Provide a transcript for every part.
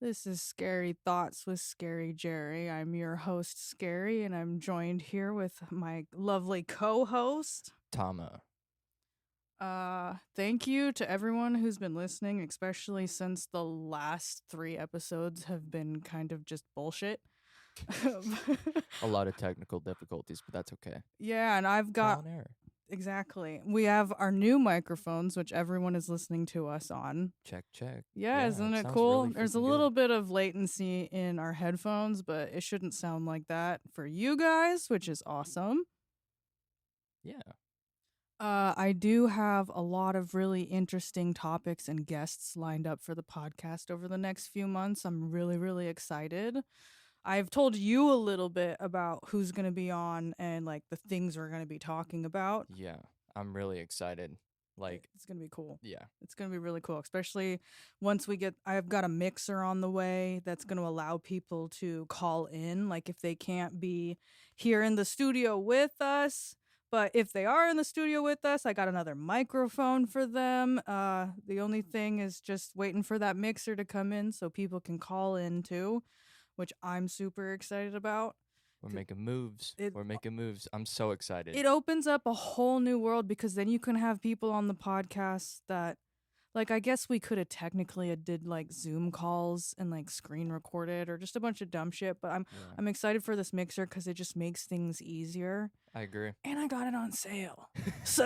This is Scary Thoughts with Scary Jerry. I'm your host, Scary, and I'm joined here with my lovely co-host. Tama. Thank you to everyone who's been listening, especially since the last 3 episodes have been kind of just bullshit. A lot of technical difficulties, but that's okay. Yeah, and I've got Trial and error. exactly. We have our new microphones, which everyone is listening to us on. Check. Yeah, isn't it sounds cool? really There's a freaking little good. bit of latency in our headphones, but it shouldn't sound like that for you guys, which is awesome. Yeah. I do have a lot of really interesting topics and guests lined up for the podcast over the next few months. I'm really, really excited. I've told you a little bit about who's going to be on and like the things we're going to be talking about. Yeah. I'm really excited. Like, It's going to be cool. yeah. It's going to be really cool, especially once I've got a mixer on the way that's going to allow people to call in. Like, if they can't be here in the studio with us, but if they are in the studio with us, I got another microphone for them. The only thing is just waiting for that mixer to come in so people can call in too, which I'm super excited about. We're making moves. It I'm so excited. it opens up a whole new world because then you can have people on the podcast that, like, I guess we could have technically did like Zoom calls and like screen recorded or just a bunch of dumb shit, but Yeah. I'm excited for this mixer because it just makes things easier. I agree. And I got it on sale. So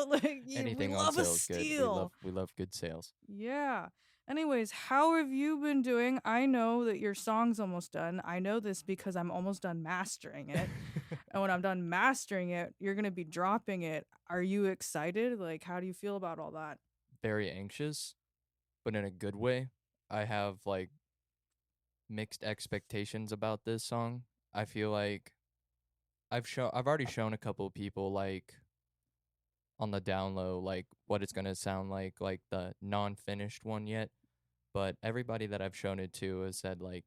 like Anything we on love a sale is good. steal. We love good sales. Yeah. Anyways, how have you been doing? I know that your song's almost done. I know this because I'm almost done mastering it. And when I'm done mastering it, you're going to be dropping it. Are you excited? Like, how do you feel about all that? Very anxious, but in a good way. I have like mixed expectations about this song. I feel like I've already shown a couple of people like on the down low like what it's going to sound like the non-finished one yet, but everybody that I've shown it to has said like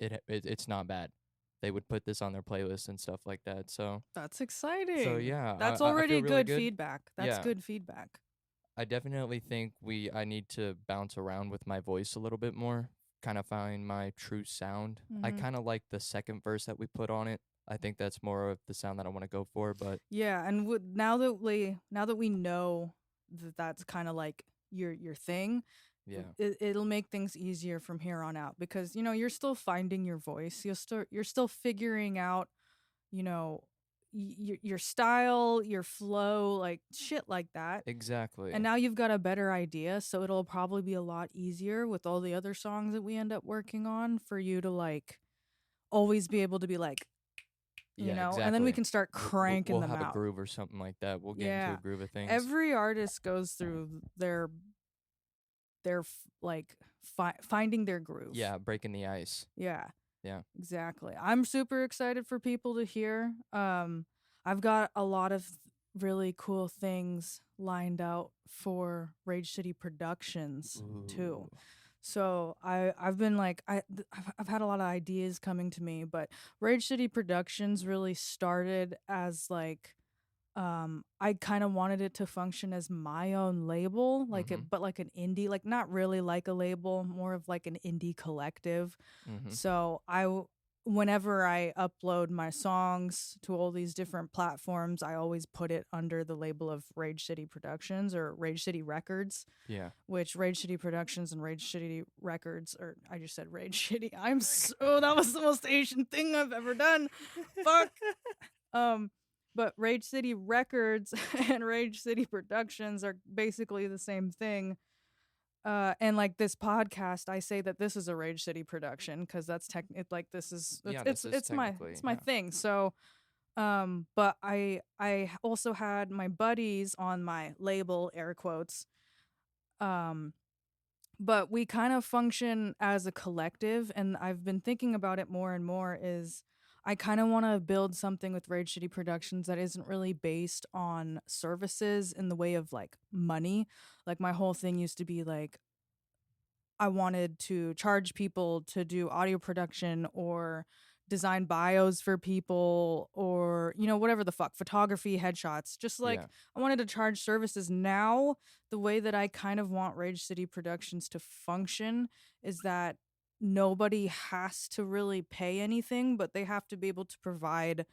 it's not bad. They would put this on their playlist and stuff like that. That's exciting. Yeah, That's I already feel really good good. feedback. That's Yeah, good feedback. I definitely think I need to bounce around with my voice a little bit more, kind of find my true sound. I Hmm. kind of like the second verse that we put on it. I think that's more of the sound that I want to go for, but Yeah, and now that we know that that's kind of like your thing, yeah. it'll make things easier from here on out because you're still finding your voice. You're still figuring out you know your style, your flow, like shit like that. Exactly. And now you've got a better idea, so it'll probably be a lot easier with all the other songs that we end up working on for you to like always be able to be like, Yeah, and then we exactly. can start cranking We'll them have a out. groove or something like that. We'll get into a Yeah. groove of things. Every artist goes through like finding their groove. Yeah, breaking the ice. Yeah. Yeah. Exactly. I'm super excited for people to hear. I've got a lot of really cool things lined out for Rage City Productions too. Ooh. So I've been like I've had a lot of ideas coming to me, but Rage City Productions really started as like I kind of wanted it to function as my own label, like Mhm. it, but like an indie, like not really like a label, more of like an indie collective. Mhm. So whenever I upload my songs to all these different platforms, I always put it under the label of Rage City Productions or Rage City Records, Yeah. which Rage City Productions and Rage City Records, or I just said Rage City. That was the most Asian thing I've ever done. Fuck. Um, but Rage City Records and Rage City Productions are basically the same thing. And like this podcast, I say that this is a Rage City production because that's like this is Yeah, this is technically, it's my yeah. thing. So, but I also had my buddies on my label, air quotes. Um, but we kind of function as a collective, and I've been thinking about it more and more. Is I kind of want to build something with Rage City Productions that isn't really based on services in the way of like money. Like my whole thing used to be like I wanted to charge people to do audio production or design bios for people or, whatever the fuck, photography, headshots. Just like Yeah. I wanted to charge services. Now, the way that I kind of want Rage City Productions to function is that nobody has to really pay anything, but they have to be able to provide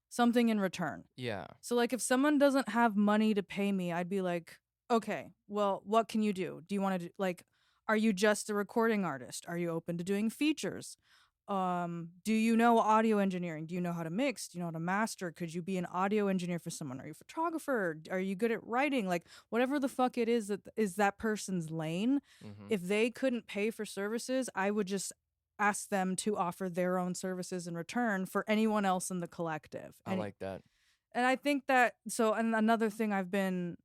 something in return. Yeah. So, like, if someone doesn't have money to pay me, I'd be like, okay, well, what can you do? Do you want to do, like, are you just a recording artist? Are you open to doing features? Do you know audio engineering? Do you know how to mix? Do you know how to master? Could you be an audio engineer for someone? Are you a photographer? Are you good at writing? Like, whatever the fuck it is that is that person's lane. Mm-hmm. If they couldn't pay for services, I would just ask them to offer their own services in return for anyone else in the collective. I like that. And I think that so and another thing I've been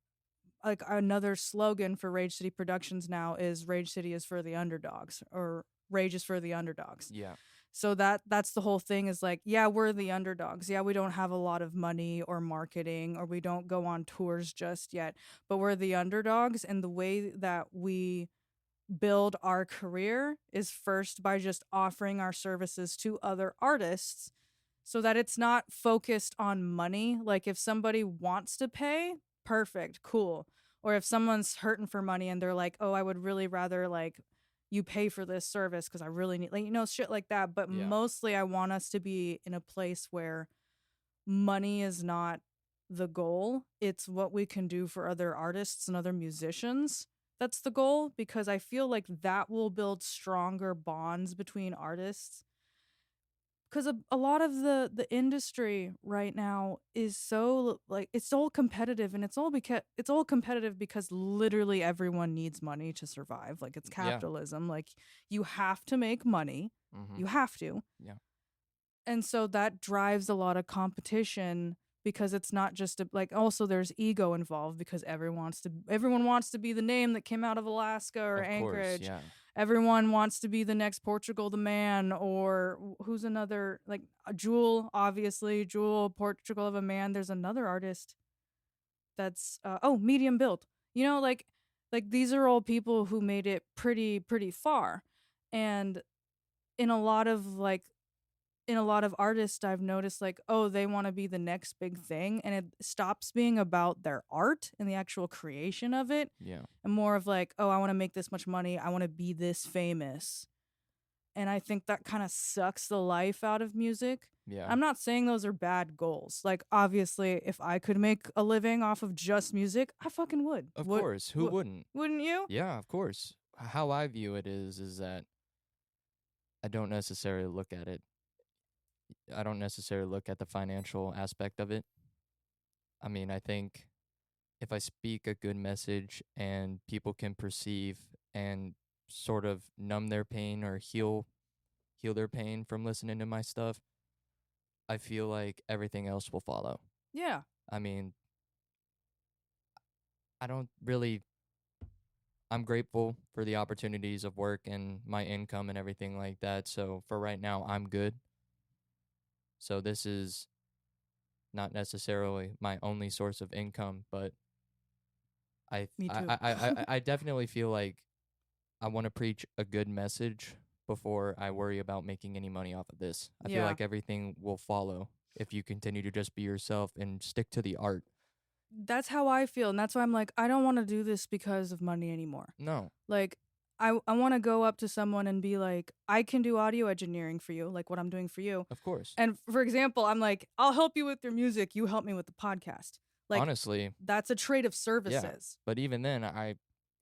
like another slogan for Rage City Productions now is Rage City is for the underdogs or Rage is for the underdogs. Yeah. So that's the whole thing is like, yeah, we're the underdogs. Yeah, we don't have a lot of money or marketing or we don't go on tours just yet, but we're the underdogs and the way that we build our career is first by just offering our services to other artists so that it's not focused on money. Like if somebody wants to pay, perfect, cool. Or if someone's hurting for money and they're like, "Oh, I would really rather like you pay for this service because I really need like shit like that." But Yeah. mostly I want us to be in a place where money is not the goal. It's what we can do for other artists and other musicians. That's the goal because I feel like that will build stronger bonds between artists because a lot of the industry right now is so like it's all competitive and it's all competitive because literally everyone needs money to survive, like it's Yeah. capitalism, like you have to make money, Mm-hmm. you have to, Yeah. and so that drives a lot of competition because it's not just like also there's ego involved because everyone wants to be the name that came out of Alaska or Of course. Anchorage. Yeah. Everyone wants to be the next Portugal the Man or who's another like Jewel, obviously Jewel, Portugal of a Man. There's another artist that's medium built. Like these are all people who made it pretty far, and in a lot of like in a lot of artists I've noticed like, oh, they want to be the next big thing and it stops being about their art and the actual creation of it Yeah. and more of like, oh, I want to make this much money, I want to be this famous. And I think that kind of sucks the life out of music. Yeah. I'm not saying those are bad goals. Like obviously if I could make a living off of just music, I fucking would. Of course. Who wouldn't? Wouldn't you? Yeah. Of course. How I view it is that I don't necessarily look at it. I don't necessarily look at the financial aspect of it. I mean, I think if I speak a good message and people can perceive and sort of numb their pain or heal their pain from listening to my stuff, I feel like everything else will follow. Yeah. I mean, I don't really I'm grateful for the opportunities of work and my income and everything like that. So for right now, I'm good. So this is not necessarily my only source of income, but I Me I too. I I definitely feel like I want to preach a good message before I worry about making any money off of this. I feel Yeah. like everything will follow if you continue to just be yourself and stick to the art. That's how I feel, and that's why I'm like, I don't want to do this because of money anymore. No, Like, I want to go up to someone and be like, I can do audio engineering for you, like what I'm doing for you. of course. And for example, I'm like, I'll help you with your music. You help me with the podcast. Like, Honestly, that's a trade of yeah. services. But even then, I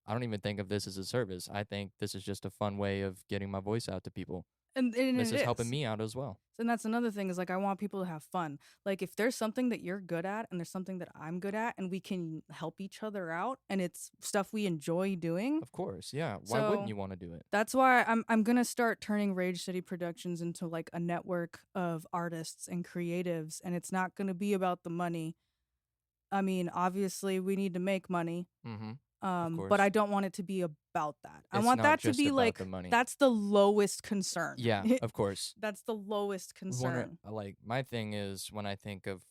don't even think of this as a service. I think this is just a fun way of getting my voice out to people. And This it is helping is. me out as well. And that's another thing is like I want people to have fun. Like if there's something that you're good at and there's something that I'm good at and we can help each other out and it's stuff we enjoy doing. Of course, yeah. Why wouldn't So you want to do it? that's why I'm gonna start turning Rage City Productions into like a network of artists and creatives, and it's not gonna be about the money. I mean, obviously we need to make money, Mm-hmm. Of but I course. don't want it to be about that. I It's want not that to just be about like the money. that's the lowest concern. Yeah, of course. That's the lowest concern. Like my thing is when I think of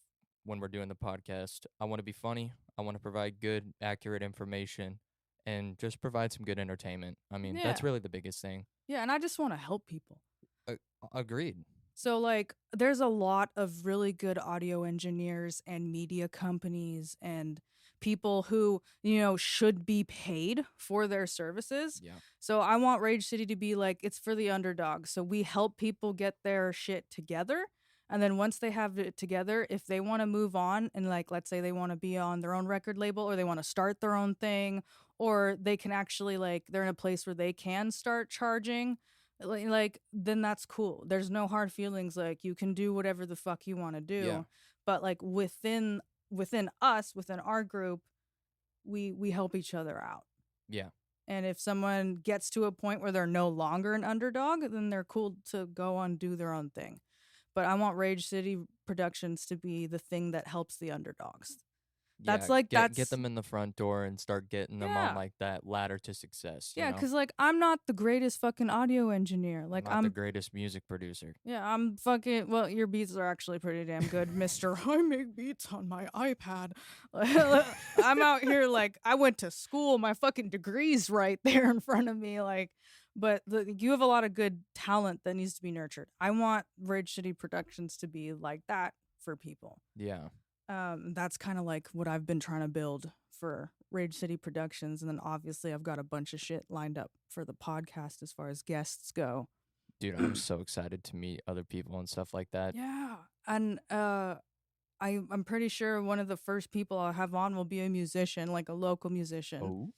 when we're doing the podcast, I want to be funny. I want to provide good, accurate information and just provide some good entertainment. I mean, Yeah, that's really the biggest thing. yeah, and I just want to help people. Uh, Agreed. So, like, there's a lot of really good audio engineers and media companies and people who, should be paid for their services. Yeah. So, I want Rage City to be like, it's for the underdogs. So, we help people get their shit together. And then once they have it together, if they want to move on and, like, let's say they want to be on their own record label or they want to start their own thing, or they can actually, like, they're in a place where they can start charging like then that's cool. There's no hard feelings. Like you can do whatever the fuck you want to Yeah. do, but like within us, within our group, we help each other out. Yeah. And if someone gets to a point where they're no longer an underdog, then they're cool to go on do their own thing. But I want Rage City Productions to be the thing that helps the underdogs. Yeah, get That's them in the front door and start getting them on yeah. like that ladder to success, you Yeah, know? cuz like I'm not the greatest fucking audio engineer. I'm Like not the I'm greatest music producer. Yeah, I'm fucking. Well, your beats are actually pretty damn good, Mister. I make beats on my iPad. I'm out here like I went to school. My fucking degree's right there in front of me. Like, but you have a lot of good talent that needs to be nurtured. I want Rage City Productions to be like that for people. Yeah. That's kind of like what I've been trying to build for Rage City Productions, and then obviously I've got a bunch of shit lined up for the podcast as far as guests go. Dude, I'm so excited to meet other people and stuff like that. Yeah. And I'm pretty sure one of the first people I'll have on will be a musician, like a local musician. Oh,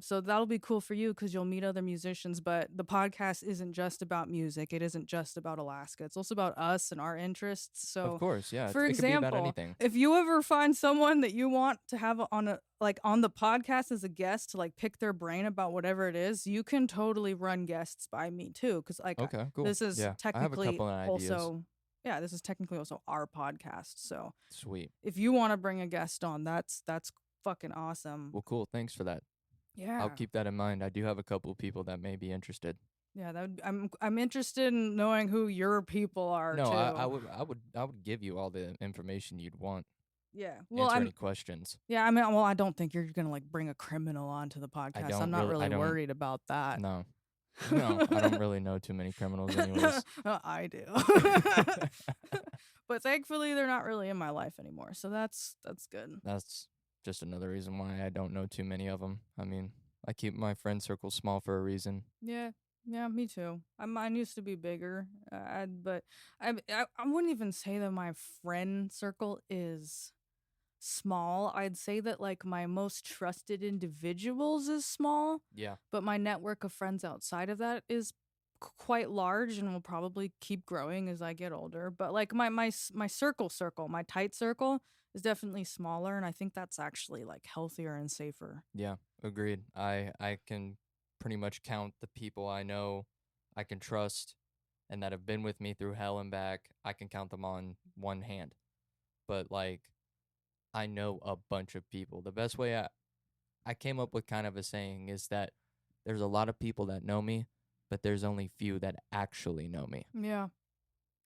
So that'll be cool for you because you'll meet other musicians. But the podcast isn't just about music. It isn't just about Alaska. It's also about us and our interests. of So, course, yeah. for It could be about example, anything. if you ever find someone that you want to have on the podcast as a guest to like pick their brain about whatever it is, you can totally run guests by me too. Because Okay, cool. this is Yeah, I have a technically couple of ideas. also yeah, this is technically also our podcast. So Sweet. if you want to bring a guest on, that's fucking awesome. Well, cool. Thanks for that. I'll Yeah. keep that in mind. I do have a couple of people that may be interested. Yeah, I'm interested in knowing who your people are No, too. I would give you all the information you'd want. Yeah. Well, Answer any questions. yeah, I mean, well, I don't think you're going to like bring a criminal onto the podcast. I'm not I really don't. worried about that. No, no, I don't really know too many criminals, anyways. I do. But thankfully they're not really in my life anymore. So that's good. That's just another reason why I don't know too many of them. I mean, I keep my friend circle small for a reason. Yeah. Yeah, me too. Mine used to be bigger, but I wouldn't even say that my friend circle is small. I'd say that like my most trusted individuals is small, Yeah, but my network of friends outside of that is quite large and will probably keep growing as I get older. But like my circle, my tight circle is definitely smaller, and I think that's actually like healthier and safer. yeah, agreed. I can pretty much count the people I know I can trust and that have been with me through hell and back. I can count them on one hand. But like I know a bunch of people. The best way I came up with kind of a saying is that there's a lot of people that know me, but there's only few that actually know me. Yeah.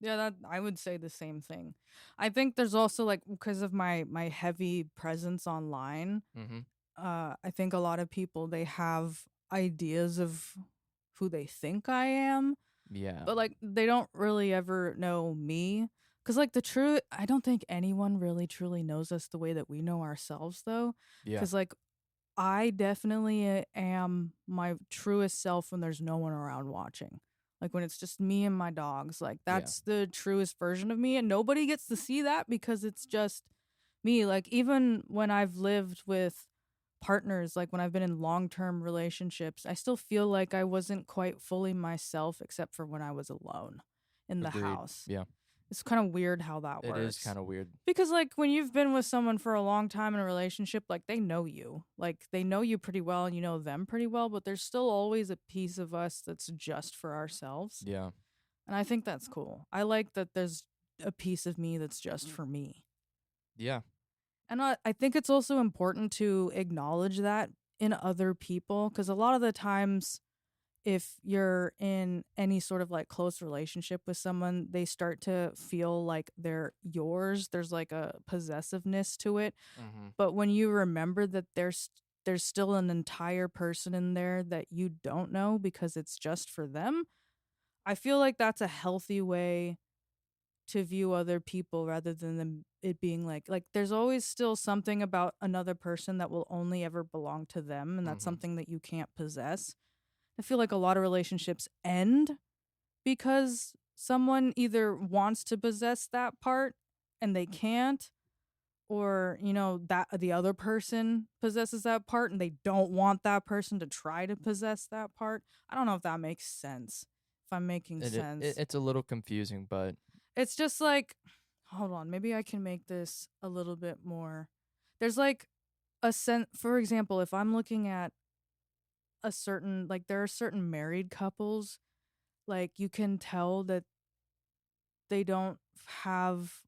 Yeah, that I would say the same thing. I think there's also like because of my heavy presence online, Mm-hmm. I think a lot of people they have ideas of who they think I am, Yeah. but like they don't really ever know me. Cause like the truth, I don't think anyone really truly knows us the way that we know ourselves, though. Yeah. Cause like I definitely am my truest self when there's no one around watching. Like when it's just me and my dogs, like Yeah. that's the truest version of me, and nobody gets to see that because it's just me. Like even when I've lived with partners, like when I've been in long-term relationships, I still feel like I wasn't quite fully myself except for when I was alone in the Agreed. house. Yeah. It's kind of weird how that It works. is kind of weird. Because like when you've been with someone for a long time in a relationship, like they know you. Like they know you pretty well and you know them pretty well, but there's still always a piece of us that's just for ourselves. Yeah. And I think that's cool. I like that there's a piece of me that's just for me. Yeah. And I think it's also important to acknowledge that in other people because a lot of the times if you're in any sort of like close relationship with someone, they start to feel like they're yours. There's like a possessiveness to it. Mm-hmm. But when you remember that there's still an entire person in there that you don't know because it's just for them, I feel like that's a healthy way to view other people rather than it being like there's always still something about another person that will only ever belong to them, and that's Mm-hmm. something that you can't possess. I feel like a lot of relationships end because someone either wants to possess that part and they can't, or that the other person possesses that part and they don't want that person to try to possess that part. I don't know if that makes sense, if I'm making sense. It's a little confusing, but It's just like, hold on, maybe I can make this a little bit more. There's like a sense, for example, if I'm looking at a certain, like, there are certain married couples, like, you can tell that they don't have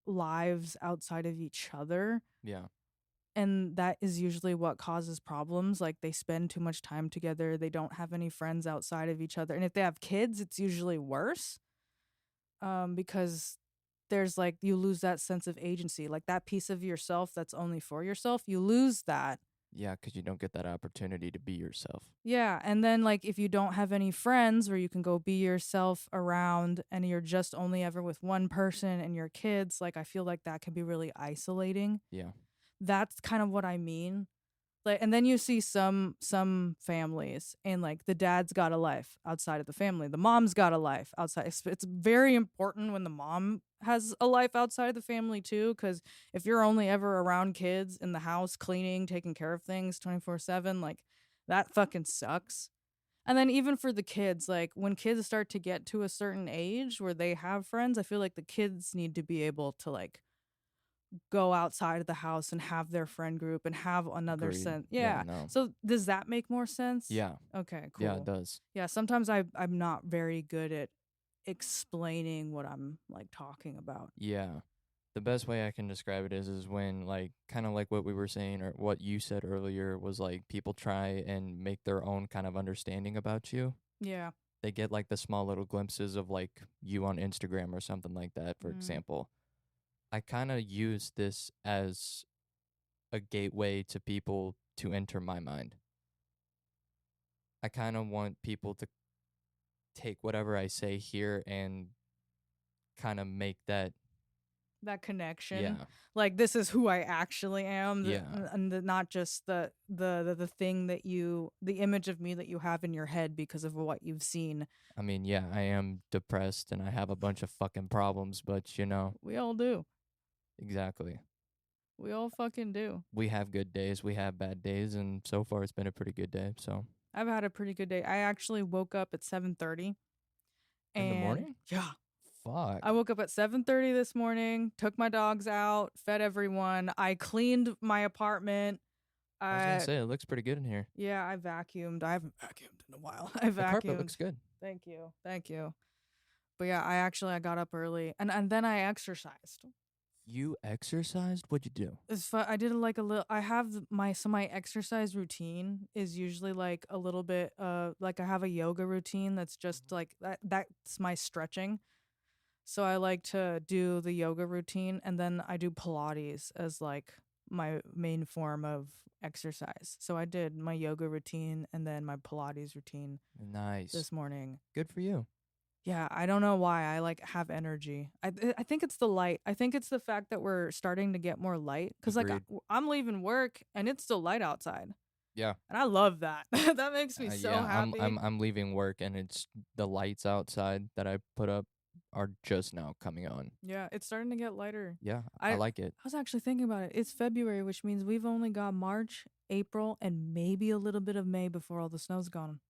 lives outside of each other. yeah. And that is usually what causes problems. Like, they spend too much time together, they don't have any friends outside of each other. And if they have kids, it's usually worse, because there's like, you lose that sense of agency, like that piece of yourself that's only for yourself, you lose that. Yeah, because you don't get that opportunity to be yourself. Yeah, and then like if you don't have any friends where you can go be yourself around, and you're just only ever with one person and your kids, like I feel like that can be really isolating. Yeah. That's kind of what I mean. Like, and then you see some families, and like the dad's got a life outside of the family, the mom's got a life outside. It's very important when the mom has a life outside of the family too, because if you're only ever around kids in the house cleaning, taking care of things 24/7, like that fucking sucks. And then even for the kids, like when kids start to get to a certain age where they have friends, I feel like the kids need to be able to like go outside of the house and have their friend group and have another Agreed. sense. Yeah, Yeah. no. So does that make more sense? Yeah. Okay, Yeah, it cool. does. Yeah, sometimes I'm not very good at explaining what I'm like talking about. Yeah. The best way I can describe it is when like kind of like what we were saying or what you said earlier was like people try and make their own kind of understanding about you. Yeah. They get like the small little glimpses of like you on Instagram or something like that, for Mm. example. I kind of use this as a gateway to people to enter my mind. I kind of want people to take whatever I say here and kind of make that, That connection. yeah, Like this is who I actually am, yeah. not just the thing that the image of me that you have in your head because of what you've seen. I mean, yeah, I am depressed and I have a bunch of fucking problems, but We all do. exactly. We all fucking do. We have good days, we have bad days, and so far it's been a pretty good day. So, I've had a pretty good day. I actually woke up at 7:30, in the and morning? yeah, Fuck. I woke up at 7:30 this morning, took my dogs out, fed everyone. I cleaned my apartment. I was gonna I say it looks pretty good in here. Yeah, I vacuumed. I haven't vacuumed in a while. I The carpet vacuumed. looks good. Thank you. Thank you. But yeah, I got up early, and then I exercised. You exercised? What'd you do? It's fun. I did like a little. I have my exercise routine is usually like a little bit. Like I have a yoga routine that's just like that. That's my stretching. So I like to do the yoga routine, and then I do Pilates as like my main form of exercise. So I did my yoga routine and then my Pilates routine Nice. this morning. Good for you. Yeah, I don't know why I like have energy. I think it's the light. I think it's the fact that we're starting to get more light, cuz like Agreed. I'm leaving work and it's still light outside. Yeah. And I love that. That makes me so Yeah, happy. I'm leaving work and it's the lights outside that I put up are just now coming on. Yeah, it's starting to get lighter. Yeah, I I like it. was actually thinking about it. It's February, which means we've only got March, April, and maybe a little bit of May before all the snow's gone.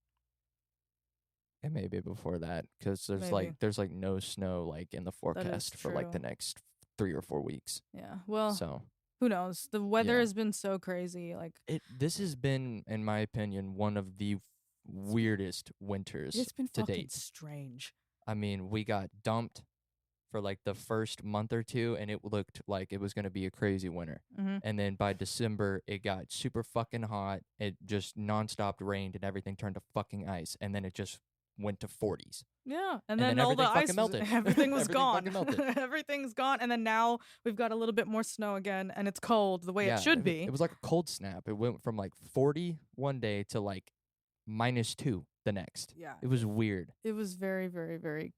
And maybe before that, because Maybe. there's like no snow like in the That is forecast for like the true. next 3 or 4 weeks. Yeah. Well, So who knows? The weather yeah, has been so crazy. Like this has been, in my opinion, one of the weirdest winters it's been to fucking date. strange. I mean, we got dumped for like the first month or two, and it looked like it was gonna be a crazy winter. Mm-hmm. And then by December, it got super fucking hot. It just nonstop rained, and everything turned to fucking ice. And then it just went to 40s. Yeah, and And then then all the everything ice fucking was, melted. everything was Everything gone. fucking melted. Everything's gone, and then now we've got a little bit more snow again, and it's cold the way it Yeah, should be. it was like a cold snap. It went from like 40 one day to like -2 the next. Yeah. It was weird. It was very, very, very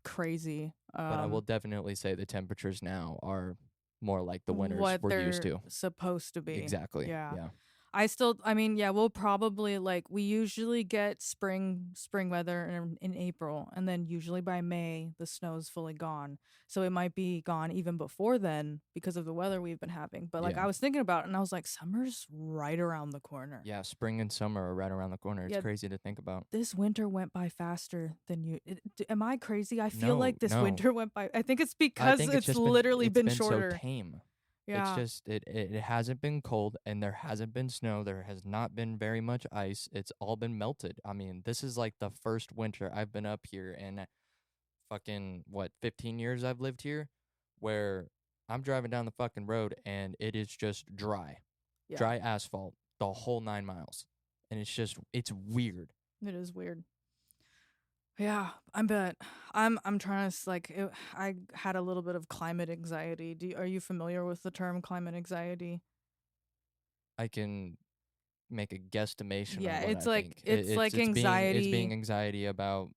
crazy. But I will definitely say the temperatures now are more like the winters What we're used they're to. supposed to be. Exactly. Yeah. Yeah. I mean, yeah, we'll probably like we usually get spring weather in April, and then usually by May the snow's fully gone. So it might be gone even before then because of the weather we've been having. But like Yeah. I was thinking about it and I was like, summer's right around the corner. Yeah, spring and summer are right around the corner. It's Yeah, crazy to think about. this winter went by faster than am I crazy? I feel No, like this no. winter went by. I think it's I because think it's it's just literally it's been been so shorter. tame. It's Yeah. just it hasn't been cold and there hasn't been snow. There has not been very much ice. It's all been melted. I mean, this is like the first winter I've been up here in fucking what 15 years I've lived here where I'm driving down the fucking road and it is just dry. Yeah. Dry asphalt the whole 9 miles. And it's weird. It is weird. Yeah, I bet. I'm trying to I had a little bit of climate anxiety. Are you familiar with the term climate anxiety? I can make a guesstimation Yeah, on what it's I like think. it's like It's being anxiety anxiety about,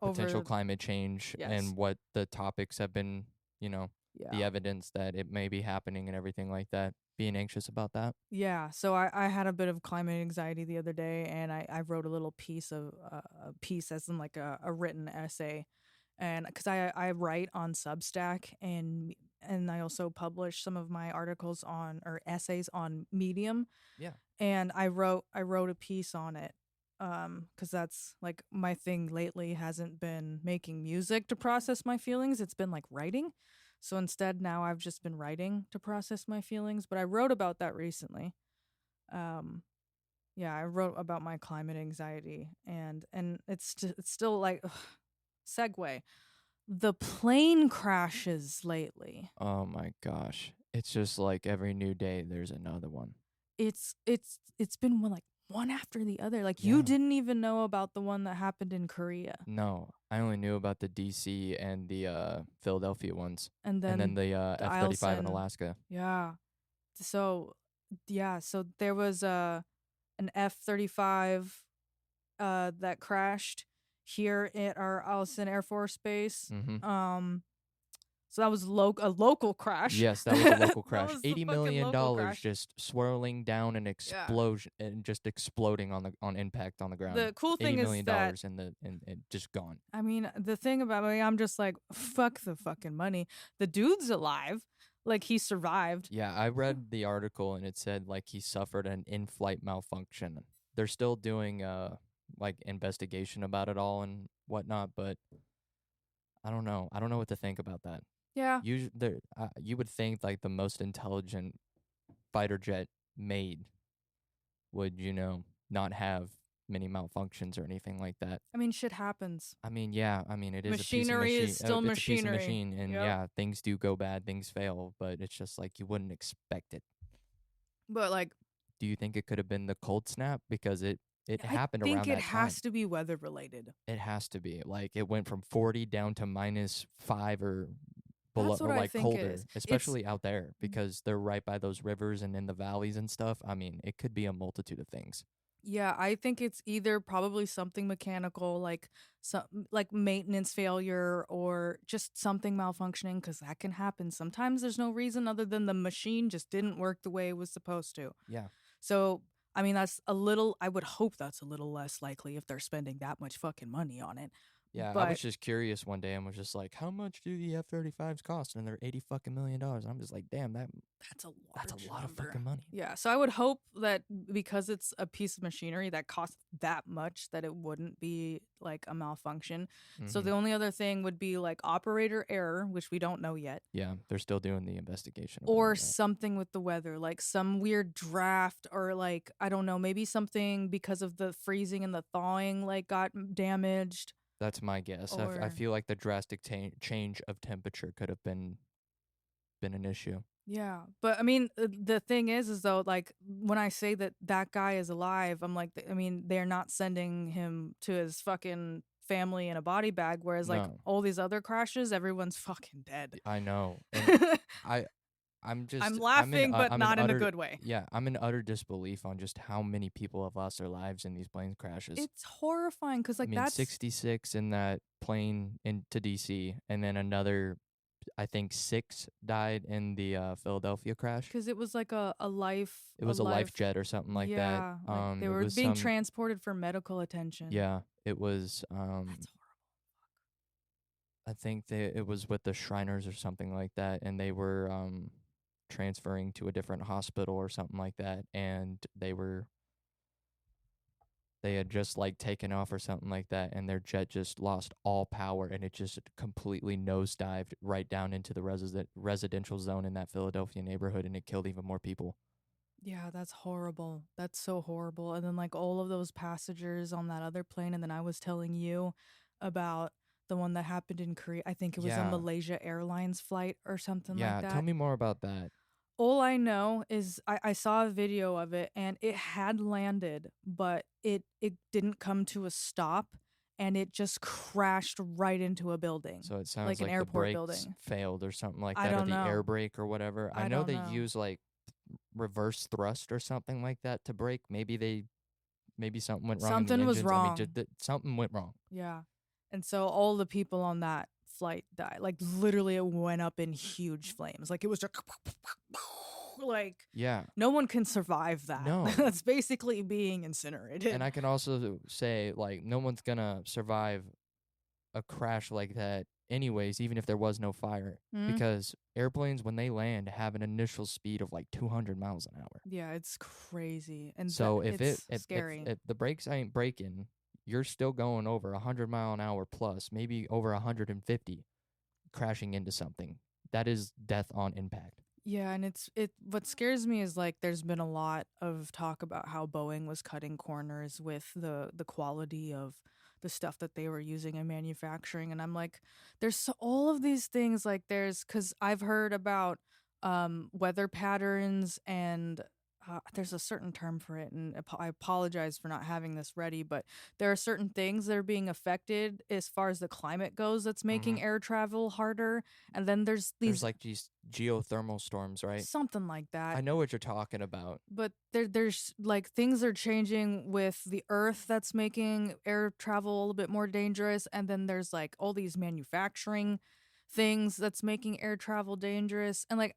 potential over climate change yes. and what the topics have been, the Yeah. evidence that it may be happening and everything like that. Being anxious about that. Yeah, so I had a bit of climate anxiety the other day, and I wrote a little piece of a piece as in like a written essay, and because I write on Substack and I also publish some of my articles on or essays on Medium, Yeah. and I wrote a piece on it, because that's like my thing lately hasn't been making music to process my feelings, it's been like writing. So instead, now I've just been writing to process my feelings. But I wrote about that recently. Um, yeah, I wrote about my climate anxiety, and it's still like ugh, segue. The plane crashes lately. Oh my gosh. It's just like every new day there's another one. It's been one after the other. Like Yeah. you didn't even know about the one that happened in Korea, No, I only knew about the DC and the Philadelphia ones. and And then then the the F-35 in Eielson. Alaska. Yeah. So yeah, so there was an F-35 that crashed here at our Allison Air Force Base. Mhm. So that was a local crash. Yes, that was a local That crash. was the $80 fucking million local crash. just swirling down and Yeah. explosion and just exploding on impact on the ground. The cool thing $80 is million that and just gone. I mean, the thing about me, I'm just like, fuck the fucking money. The dude's alive. Like he survived. Yeah, I read the article and it said like he suffered an in-flight malfunction. They're still doing like investigation about it all and whatnot, but I don't know. I don't know what to think about that. Yeah. You would think like the most intelligent fighter jet made would, not have many malfunctions or anything like that. I mean, shit happens. I mean, yeah, I mean, it is Machinery a piece of is still it's a piece of machinery. machine, and Yep. yeah, things do go bad, things fail, but it's just like you wouldn't expect it. But like, Do you think it could have been the cold snap because it happened I around think that it has time? to be weather related. It has to be. Like it went from 40 down to -5 or below That's what or I like think colder, is. especially out there because they're right by those rivers and in the valleys and stuff. I mean, it could be a multitude of things. Yeah, I think it's either probably something mechanical, like some like maintenance failure, or just something malfunctioning, because that can happen. Sometimes there's no reason other than the machine just didn't work the way it was supposed to. Yeah. So, I mean, I would hope that's a little less likely if they're spending that much fucking money on it. Yeah, I was But just curious one day and was just like, how much do the F-35s cost? And they're $80 fucking million. I'm just like, damn, that's a that's a lot of number. fucking money. Yeah, so I would hope that because it's a piece of machinery that costs that much, that it wouldn't be like a malfunction. So the only other thing would be like operator error, which we don't know yet, Yeah, they're still doing the investigation. about or that. something with the weather, like some weird draft, or like I don't know, maybe something because of the freezing and the thawing like got damaged. That's my guess. I Or feel like the drastic change of temperature could have been an issue. yeah, but I mean, the thing is though, like when I say that that guy is alive, I'm like, I mean, they're not sending him to his fucking family in a body bag, whereas like No. all these other crashes, everyone's fucking dead. I know. And I'm laughing, but I'm in not in a utter good way. yeah, I'm in utter disbelief on just how many people have lost their lives in these plane crashes. It's horrifying because I like mean, that's 66 in that plane into DC, and then another, I think 6 died in the Philadelphia crash. because it was like It a was a life life. jet or something like that. Yeah, like they It were was being some transported for medical attention. yeah, it was That's I think it was with the Shriners or something like that, and they were transferring to a different hospital or something like that, and they had just like taken off or something like that, and their jet just lost all power, and it just completely nosedived right down into the residential zone in that Philadelphia neighborhood, and it killed even more people. Yeah, that's horrible. That's so horrible. And then like all of those passengers on that other plane, and then I was telling you about the one that happened in Korea. I think it was a Yeah, Malaysia Airlines flight or something like yeah. Tell that. me more about that. All I know is I saw a video of it and it had landed, but it didn't come to a stop and it just crashed right into a building, So it sounds like an like the airport brakes building. failed or something like I that, or don't the air know. brake or whatever. I I know don't they know. use like reverse thrust or something like that to brake. Maybe something went wrong in the Something was engines. I mean, wrong. something went wrong. Yeah. And so all the people on that flight died. Like literally it went up in huge flames. Like it was just like Yeah. no one can survive that. No. That's basically being incinerated. And I can also say like no one's gonna survive a crash like that anyways, even if there was no fire. Hmm? Because airplanes when they land have an initial speed of like 200 miles an hour. Yeah, it's crazy. And So it's scary. if the brakes ain't breaking, you're still going over 100 mile an hour plus, maybe over 150, crashing into something. That is death on impact. Yeah, and it what scares me is like there's been a lot of talk about how Boeing was cutting corners with the quality of the stuff that they were using in manufacturing, and I'm like there's all of these things like there's cuz I've heard about weather patterns and there's a certain term for it, and I apologize for not having this ready, but there are certain things that are being affected as far as the climate goes that's Mm-hmm. making air travel harder, and then there's There's these like these geothermal storms, right? something like I that. know what you're talking about. But there's like things are changing with the earth that's making air travel a little bit more dangerous, and then there's like all these manufacturing things that's making air travel dangerous. And like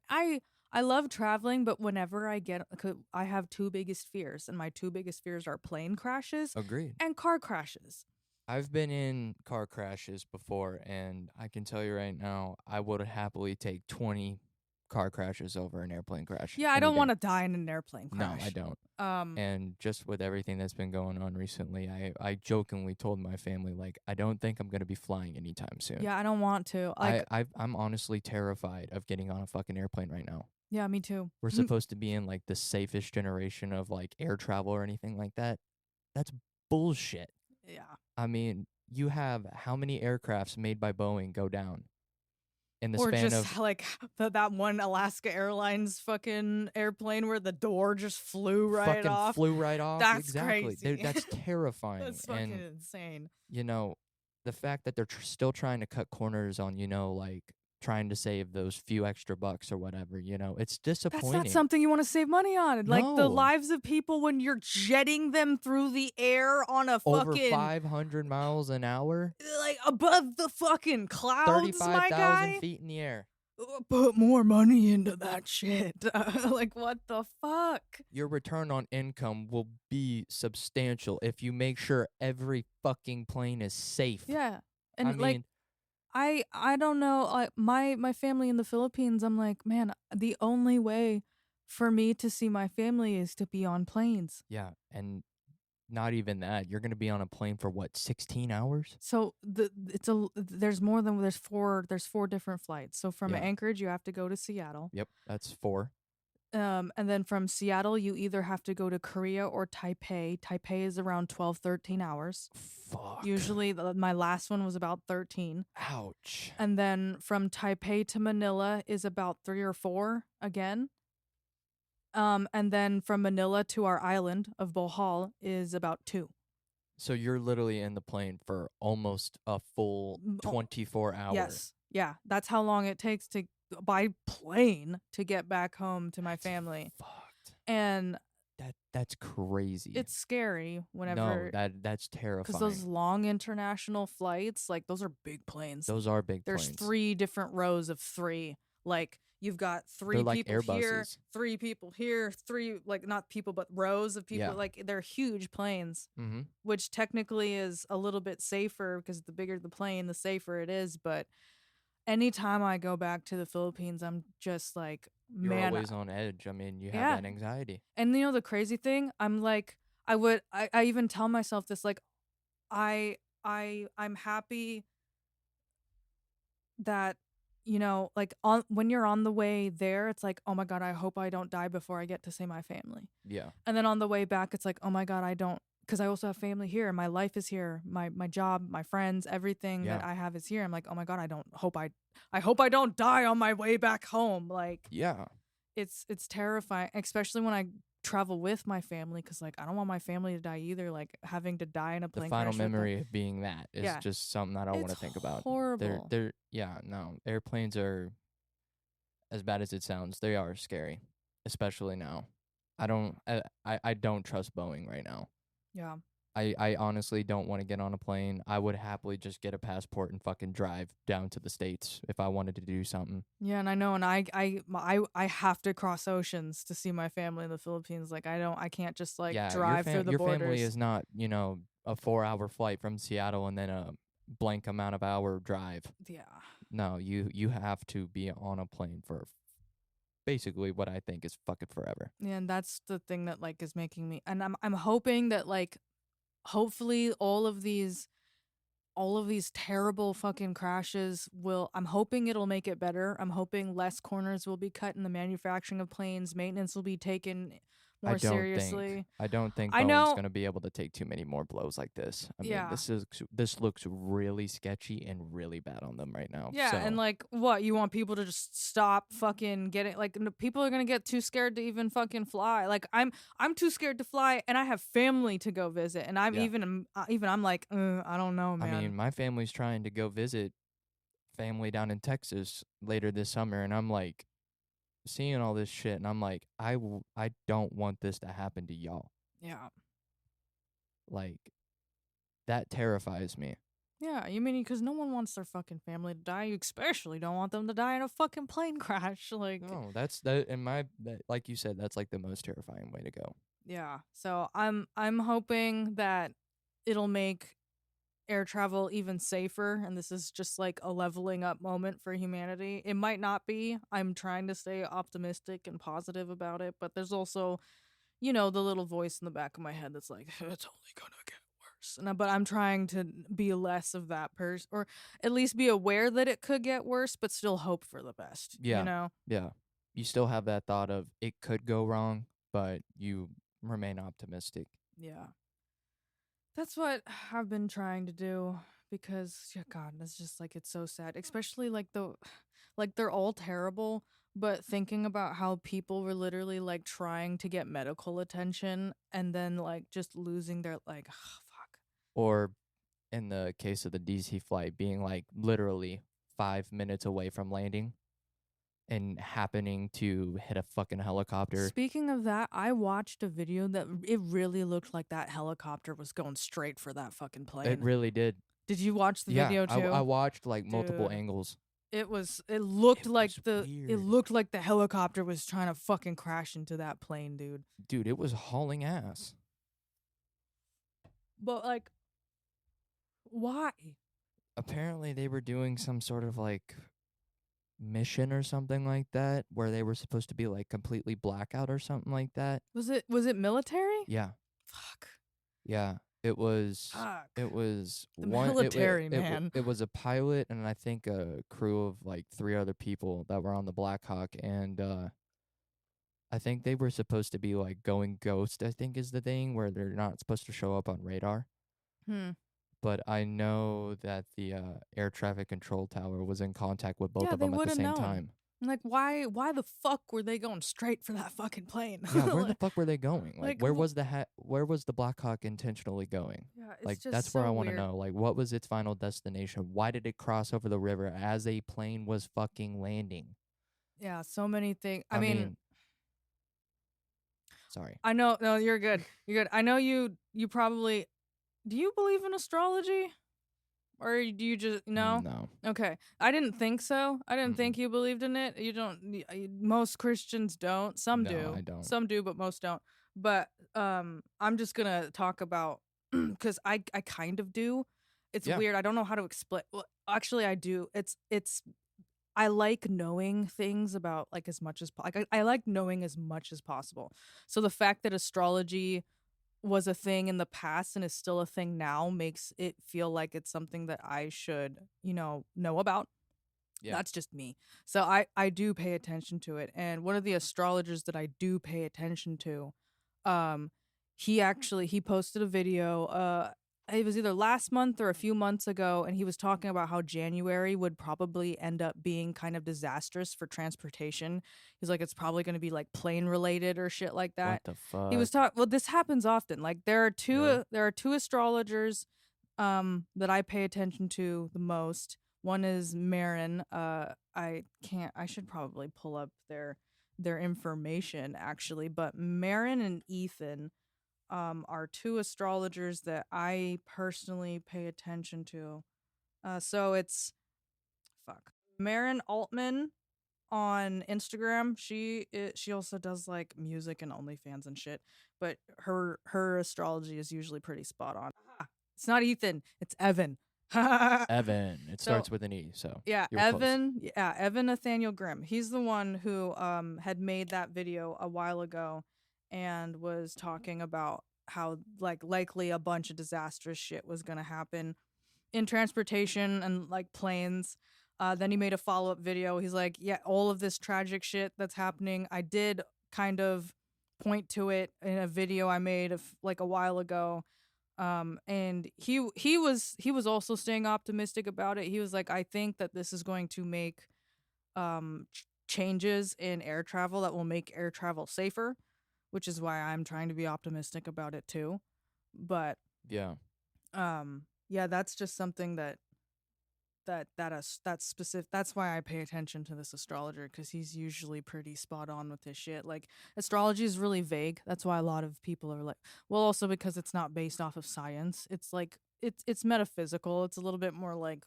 I love traveling, but whenever I have two biggest fears, and my two biggest fears are plane crashes Agreed. and car crashes. I've been in car crashes before, and I can tell you right now, I would happily take 20 car crashes over an airplane crash Yeah, I any don't day. want to die in an airplane No, I crash. don't. Um, And just with everything that's been going on recently, I jokingly told my family, like, I don't think I'm going to be flying anytime soon. yeah, I don't want to. Like, I'm honestly terrified of getting on a fucking airplane right now. yeah, me too. We're supposed to be in like the safest generation of like air travel or anything like that. That's bullshit. Yeah. I mean, you have how many aircrafts made by Boeing go down in the Or span just of like that one Alaska Airlines fucking airplane where the door just flew right fucking off. flew right off? That's Exactly. crazy. That's terrifying. That's fucking And, insane. you know, the fact that they're still trying to cut corners on, like trying to save those few extra bucks or whatever, it's That's not disappointing. something you want to save money on. Like the No. lives of people when you're jetting them through the air on a Over fucking 500 miles an hour, like above the fucking clouds, my 35,000 guy. feet in the air. Put more money into that shit. Like what the fuck? Your return on income will be substantial if you make sure every fucking plane is safe. Yeah. I And like mean, I don't know, like my family in the Philippines, I'm like, man, the only way for me to see my family is to be on planes. yeah, and not even that. You're going to be on a plane for what, 16 hours? So there's four different flights. So from Yeah. Anchorage you have to go to Seattle. Yep, that's 4. And then from Seattle you either have to go to Korea or Taipei. Taipei is around 12, 13 hours. Fuck. Usually my last one was about 13. Ouch. And then from Taipei to Manila is about 3 or 4 again. And then from Manila to our island of Bohol is about 2. So you're literally in the plane for almost a full 24 hours. Yes. Yeah. That's how long it takes to by plane to get back home to my That's family. fucked. And That's crazy. it's scary No, whenever, that's because those terrifying. long international flights, like those are big planes. Those are big There's planes. 3 different rows of 3. Like you've got They're 3 like people here, Airbuses. 3 people here, 3, like not people but rows of people. Yeah. Like they're huge planes, Mm-hmm. which technically is a little bit safer because the bigger the plane, the safer it is. But anytime I go back to the Philippines, I'm just like, You're man, always on edge. I mean, you have yeah. that anxiety. And you know the crazy thing, I'm like, I even tell myself this, like, I I'm happy that, like, on when you're on the way there, it's like, oh my god, I hope I don't die before I get to see my family. Yeah. And then on the way back, it's like, oh my god, I don't, because I also have family here. My life is here. My job, my friends, everything that Yeah. I have is here. I'm like, oh my god, I hope I don't die on my way back home. Like, Yeah. it's terrifying, especially when I travel with my family, because like I don't want my family to die either. Like having to die in a The plane final crash with them. memory of being that is Yeah, just something I don't want it's to think about. horrible. Yeah, no. Airplanes are, as bad as it sounds, they are scary, especially now. I don't trust Boeing right now. Yeah. I honestly don't want to get on a plane. I would happily just get a passport and fucking drive down to the States if I wanted to do something. Yeah, and I know, and I have to cross oceans to see my family in the Philippines. Like I can't just like Yeah, drive through the your family borders. is not, a 4-hour flight from Seattle and then a blank amount of hour drive. Yeah. No, you have to be on a plane for basically what I think is fucking forever. Yeah, and that's the thing that like is making me, and I'm hoping that like hopefully all of these terrible fucking crashes will, I'm hoping it'll make it better. I'm hoping less corners will be cut in the manufacturing of planes. Maintenance will be taken more seriously. I don't think I Boeing's know. going to be able to take too many more blows like this. I mean, Yeah. this looks really sketchy and really bad on them right now. Yeah, and So, like, what, you want people to just stop fucking getting, like, people are gonna get too scared to even fucking fly. Like, I'm too scared to fly, and I have family to go visit, and I'm yeah. even I'm like, I don't know, I man. mean, my family's trying to go visit family down in Texas later this summer, and I'm like seeing all this shit, and I'm like, I don't want this to happen to y'all. Yeah. Like, that terrifies me. Yeah, you mean, because no one wants their fucking family to die. You especially don't want them to die in a fucking plane crash. Like, No, that's that. In my like you said, that's like the most terrifying way to go. yeah. So I'm hoping that it'll make air travel even safer, and this is just like a leveling up moment for humanity. It might not be. I'm trying to stay optimistic and positive about it, but there's also, the little voice in the back of my head that's like, it's only gonna get worse. But I'm trying to be less of that person, or at least be aware that it could get worse, but still hope for the best. Yeah, yeah. You still have that thought of it could go wrong, but you remain optimistic. Yeah. That's what I've been trying to do, because yeah, God, it's just like it's so sad. Especially like like they're all terrible, but thinking about how people were literally like trying to get medical attention and then like just losing their, like, fuck. Or in the case of the DC flight, being like literally 5 minutes away from landing and happening to hit a fucking helicopter. Speaking of that, I watched a video that it really looked like that helicopter was going straight for that fucking plane. It really did. Did you watch the Yeah, video too? I watched like multiple Dude. angles. It looked It like was weird. it looked like the helicopter was trying to fucking crash into that plane, dude. Dude, it was hauling ass. But like, why? Apparently they were doing some sort of like mission or something like that where they were supposed to be like completely blackout or something like that. Was it military? Yeah. Fuck. Yeah. It was Fuck. it was The one military, man. it was a pilot and I think a crew of like 3 other people that were on the Black Hawk, and I think they were supposed to be like going ghost, I think is the thing, where they're not supposed to show up on radar. Hmm. But I know that the air traffic control tower was in contact with both Yeah, of they them at would the have same known. time. Like, why the fuck were they going straight for that fucking plane? Yeah, where the fuck were they going? Like, like, where was where was the Black Hawk intentionally going? Yeah, it's Like, just that's where so I want to weird. know. Like, what was its final destination? Why did it cross over the river as a plane was fucking landing? Yeah, so many things. I I mean, mean, sorry. I know. No, you're good. You're good. I know you probably. Do you believe in astrology? Or do you just no? No. Okay. I didn't think so. I didn't Mm-mm. think you believed in it. You don't most Christians don't. Some No, do. I don't. Some do, but most don't. But I'm just going to talk about cuz I kind of do. It's Yeah. weird. I don't know how to explain. Well, actually I do. It's I like knowing things about like as much as like I like knowing as much as possible. So the fact that astrology was a thing in the past and is still a thing now makes it feel like it's something that I should, know about. Yeah. That's just me. So I do pay attention to it. And one of the astrologers that I do pay attention to, um he posted a video it was either last month or a few months ago, and he was talking about how January would probably end up being kind of disastrous for transportation. He's like it's probably going to be like plane related or shit like What that. the He was fuck? talking well, this happens often. Like Really? there are two astrologers that I pay attention to the most. One is Marin. I should probably pull up their information actually, but Marin and Ethan are two astrologers that I personally pay attention to. So it's fuck. Marin Altman on Instagram. She also does like music and OnlyFans and shit, but her astrology is usually pretty spot on. It's not Ethan, it's Evan. Evan. It So starts with an E, so yeah, you were close. Evan Nathaniel Grimm. He's the one who had made that video a while ago and was talking about how like likely a bunch of disastrous shit was gonna happen in transportation and like planes. Then he made a follow up video. He's like, yeah, all of this tragic shit that's happening. I did kind of point to it in a video I made of like a while ago. And he was also staying optimistic about it. He was like, I think that this is going to make changes in air travel that will make air travel safer, which is why I'm trying to be optimistic about it too. But Yeah. yeah, that's just something that's specific. That's why I pay attention to this astrologer, because he's usually pretty spot on with his shit. Like astrology is really vague. That's why a lot of people are like, well, also because it's not based off of science. It's like it's metaphysical. It's a little bit more like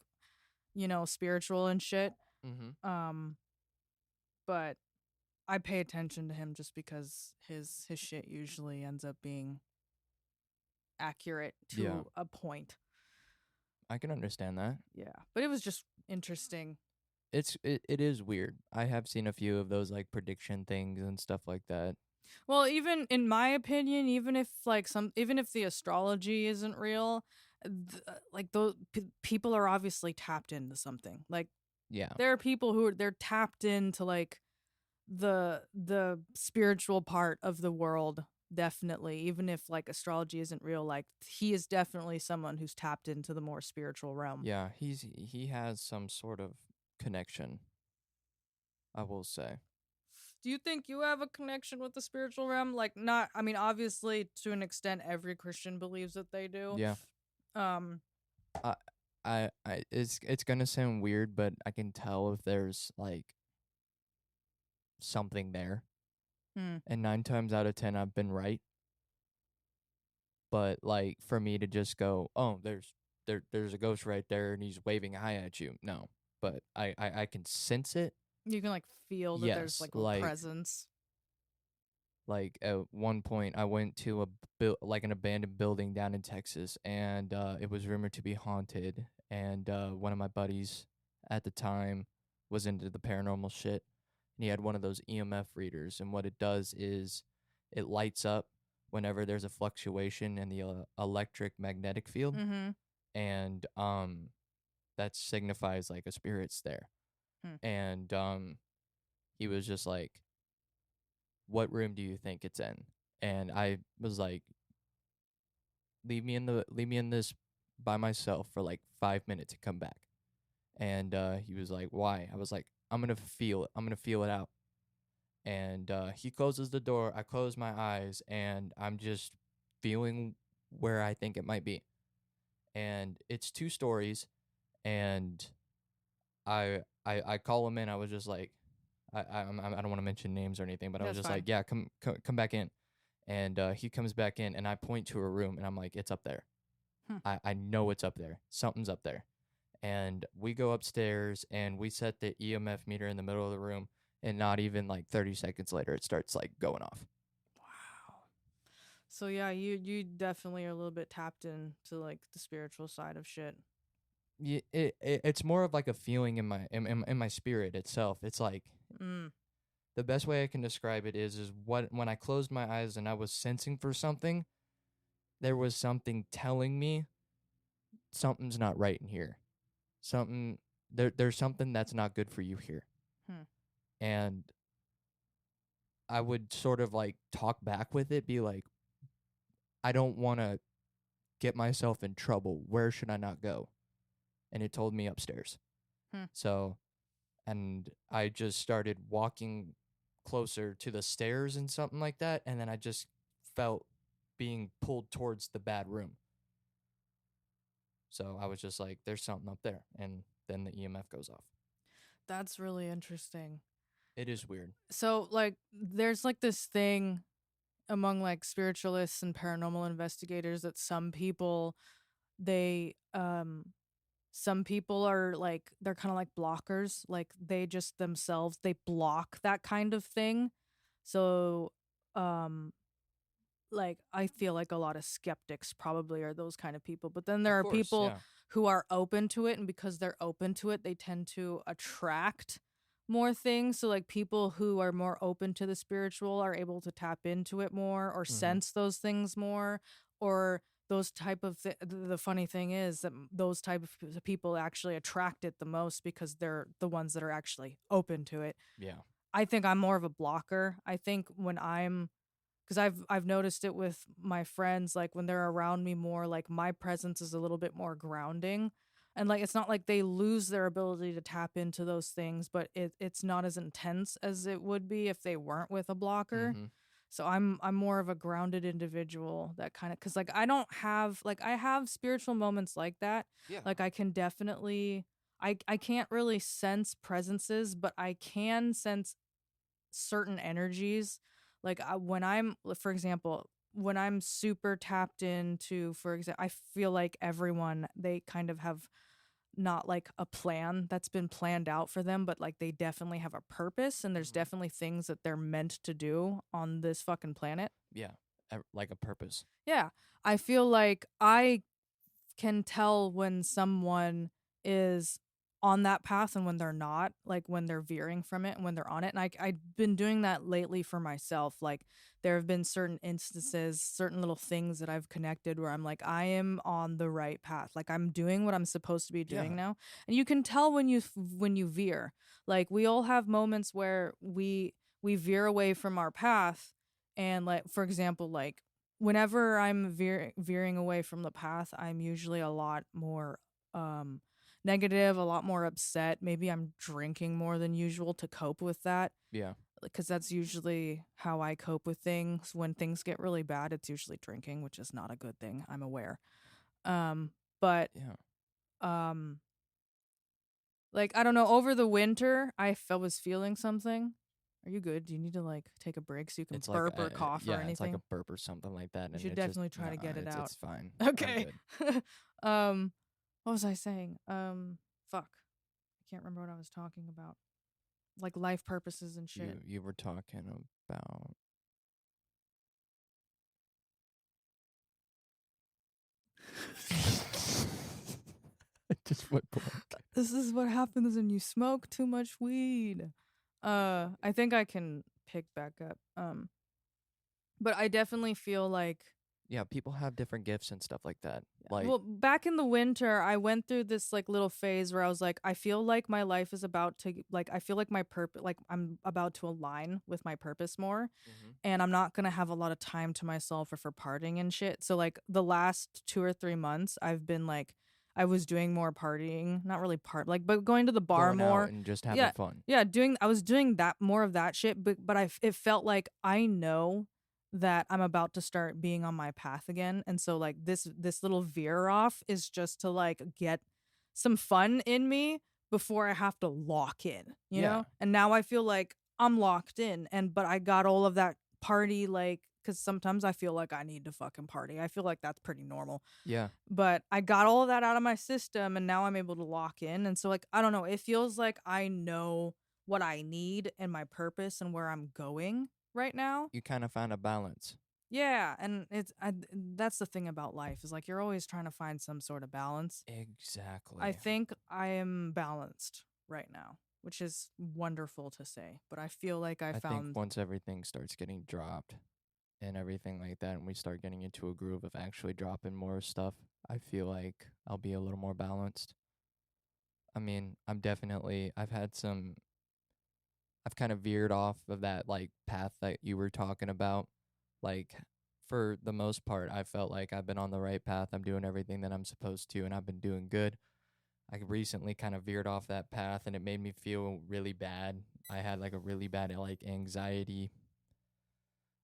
spiritual and shit. Mm-hmm. Um, but I pay attention to him just because his shit usually ends up being accurate Yeah. to a point. I can understand that. Yeah, but it was just interesting. It is weird. I have seen a few of those like prediction things and stuff like that. Well, even in my opinion, even if the astrology isn't real, like those people are obviously tapped into something. Like Yeah. there are people they're tapped into like the spiritual part of the world, definitely. Even if like astrology isn't real, like he is definitely someone who's tapped into the more spiritual realm. Yeah, he has some sort of connection, I will say. Do you think you have a connection with the spiritual realm? Like not I mean obviously to an extent every Christian believes that they do. Yeah. Um I it's gonna sound weird, but I can tell if there's like something there. hmm. And 9 times out of 10 I've been right. But like for me to just go, "Oh, there's a ghost right there and he's waving hi at you." No. But I can sense it. You can like feel that there's Yes, like a presence. like at one point I went to like an abandoned building down in Texas, and it was rumored to be haunted, and one of my buddies at the time was into the paranormal shit, and he had one of those EMF readers, and what it does is it lights up whenever there's a fluctuation in the electric magnetic field, Mm-hmm. and that signifies like a spirit's there. Hmm. And he was just like, what room do you think it's in? And I was like, leave me in this by myself for like 5 minutes and come back. And he was like, why? I was like, I'm gonna feel it. I'm gonna feel it out. And he closes the door. I close my eyes, and I'm just feeling where I think it might be. And it's 2 stories, and I call him in. I was just like, I don't want to mention names or anything, but I was That's just fine. like, yeah, come back in, and he comes back in, and I point to a room, and I'm like, it's up there. Hmm. I know it's up there. Something's up there. And we go upstairs and we set the EMF meter in the middle of the room, and not even like 30 seconds later, it starts like going off. Wow. So yeah, you definitely are a little bit tapped into like the spiritual side of shit. Yeah, it's more of like a feeling in in my spirit itself. It's like Mm. the best way I can describe it is what when I closed my eyes and I was sensing for something, there was something telling me something's not right in here. Something there's something that's not good for you here. Hmm. And I would sort of like talk back with it, be like, I don't want to get myself in trouble. Where should I not go? And it told me upstairs. Hmm. So, and I just started walking closer to the stairs and something like that. And then I just felt being pulled towards the bad room. So I was just like, there's something up there. And then the EMF goes off. That's really interesting. It is weird. So like there's like this thing among like spiritualists and paranormal investigators that they some people are like they're kind of like blockers, like they just themselves they block that kind of thing. So um like I feel like a lot of skeptics probably are those kind of people. But then there Of are course, people yeah. who are open to it, and because they're open to it, they tend to attract more things. So like people who are more open to the spiritual are able to tap into it more or Mm-hmm. sense those things more, or those type of the funny thing is that those type of people actually attract it the most because they're the ones that are actually open to it. Yeah. I think I'm more of a blocker. I think when I'm because I've noticed it with my friends, like when they're around me more, like my presence is a little bit more grounding, and like it's not like they lose their ability to tap into those things, but it's not as intense as it would be if they weren't with a blocker. Mm-hmm. So I'm more of a grounded individual, that kind of, because like I don't have like I have spiritual moments like that. Yeah. Like I can definitely I can't really sense presences, but I can sense certain energies. Like when I'm, for example, when I'm super tapped into, for example, I feel like everyone, they kind of have not like a plan that's been planned out for them, but like they definitely have a purpose, and there's Mm-hmm. definitely things that they're meant to do on this fucking planet. Yeah. Like a purpose. Yeah. I feel like I can tell when someone is on that path and when they're not, like when they're veering from it and when they're on it. And I've been doing that lately for myself. Like there have been certain instances, certain little things that I've connected where I'm like, I am on the right path. Like I'm doing what I'm supposed to be Yeah. doing now. And you can tell when you veer. Like we all have moments where we veer away from our path. And like, for example, like whenever I'm veering away from the path, I'm usually a lot more um negative, a lot more upset. Maybe I'm drinking more than usual to cope with that, Yeah. because that's usually how I cope with things. When things get really bad, it's usually drinking, which is not a good thing, I'm aware. Um but Yeah. um like I don't know, over the winter was feeling something. Are you good? Do you need to like take a break so you can It's like burp or cough or yeah, it's like a anything? burp or something like that, You and should it's just definitely try to nah, get it out. it's fine. I'm Okay. good. um, what was I saying? Fuck. I can't remember what I was talking about. Like life purposes and shit. You were talking about I just went blank. This is what happens when you smoke too much weed. I think I can pick back up. But I definitely feel like Yeah, people have different gifts and stuff like that. yeah. Like Well, back in the winter, I went through this like little phase where I was like, I feel like my life is about to like I feel like my purpose, like I'm about to align with my purpose more, mm-hmm. and I'm not gonna have a lot of time to myself or for partying and shit. So like the last 2 or 3 months, I've been like, I was doing more partying, not really part, but going to the bar Going out more. and just having Yeah, fun. yeah, I was doing that more of that shit, but it felt like I know that I'm about to start being on my path again. And so like this little veer off is just to like get some fun in me before I have to lock in, you Yeah. know? And now I feel like I'm locked in. And but I got all of that party, like, because sometimes I feel like I need to fucking party. I feel like that's pretty normal. Yeah, But I got all of that out of my system, and now I'm able to lock in. And so, like, I don't know, it feels like I know what I need and my purpose and where I'm going right now. you kind of found a balance. Yeah, and that's the thing about life, is like you're always trying to find some sort of balance. I Exactly. think I am balanced right now, which is wonderful to say, but I feel like I I think found. once everything starts getting dropped and everything like that, and we start getting into a groove of actually dropping more stuff, I feel like I'll be a little more balanced. I mean, I've kind of veered off of that like path that you were talking about. Like, for the most part, I felt like I've been on the right path. I'm doing everything that I'm supposed to, and I've been doing good. I recently kind of veered off that path, and it made me feel really bad. I had like a really bad like anxiety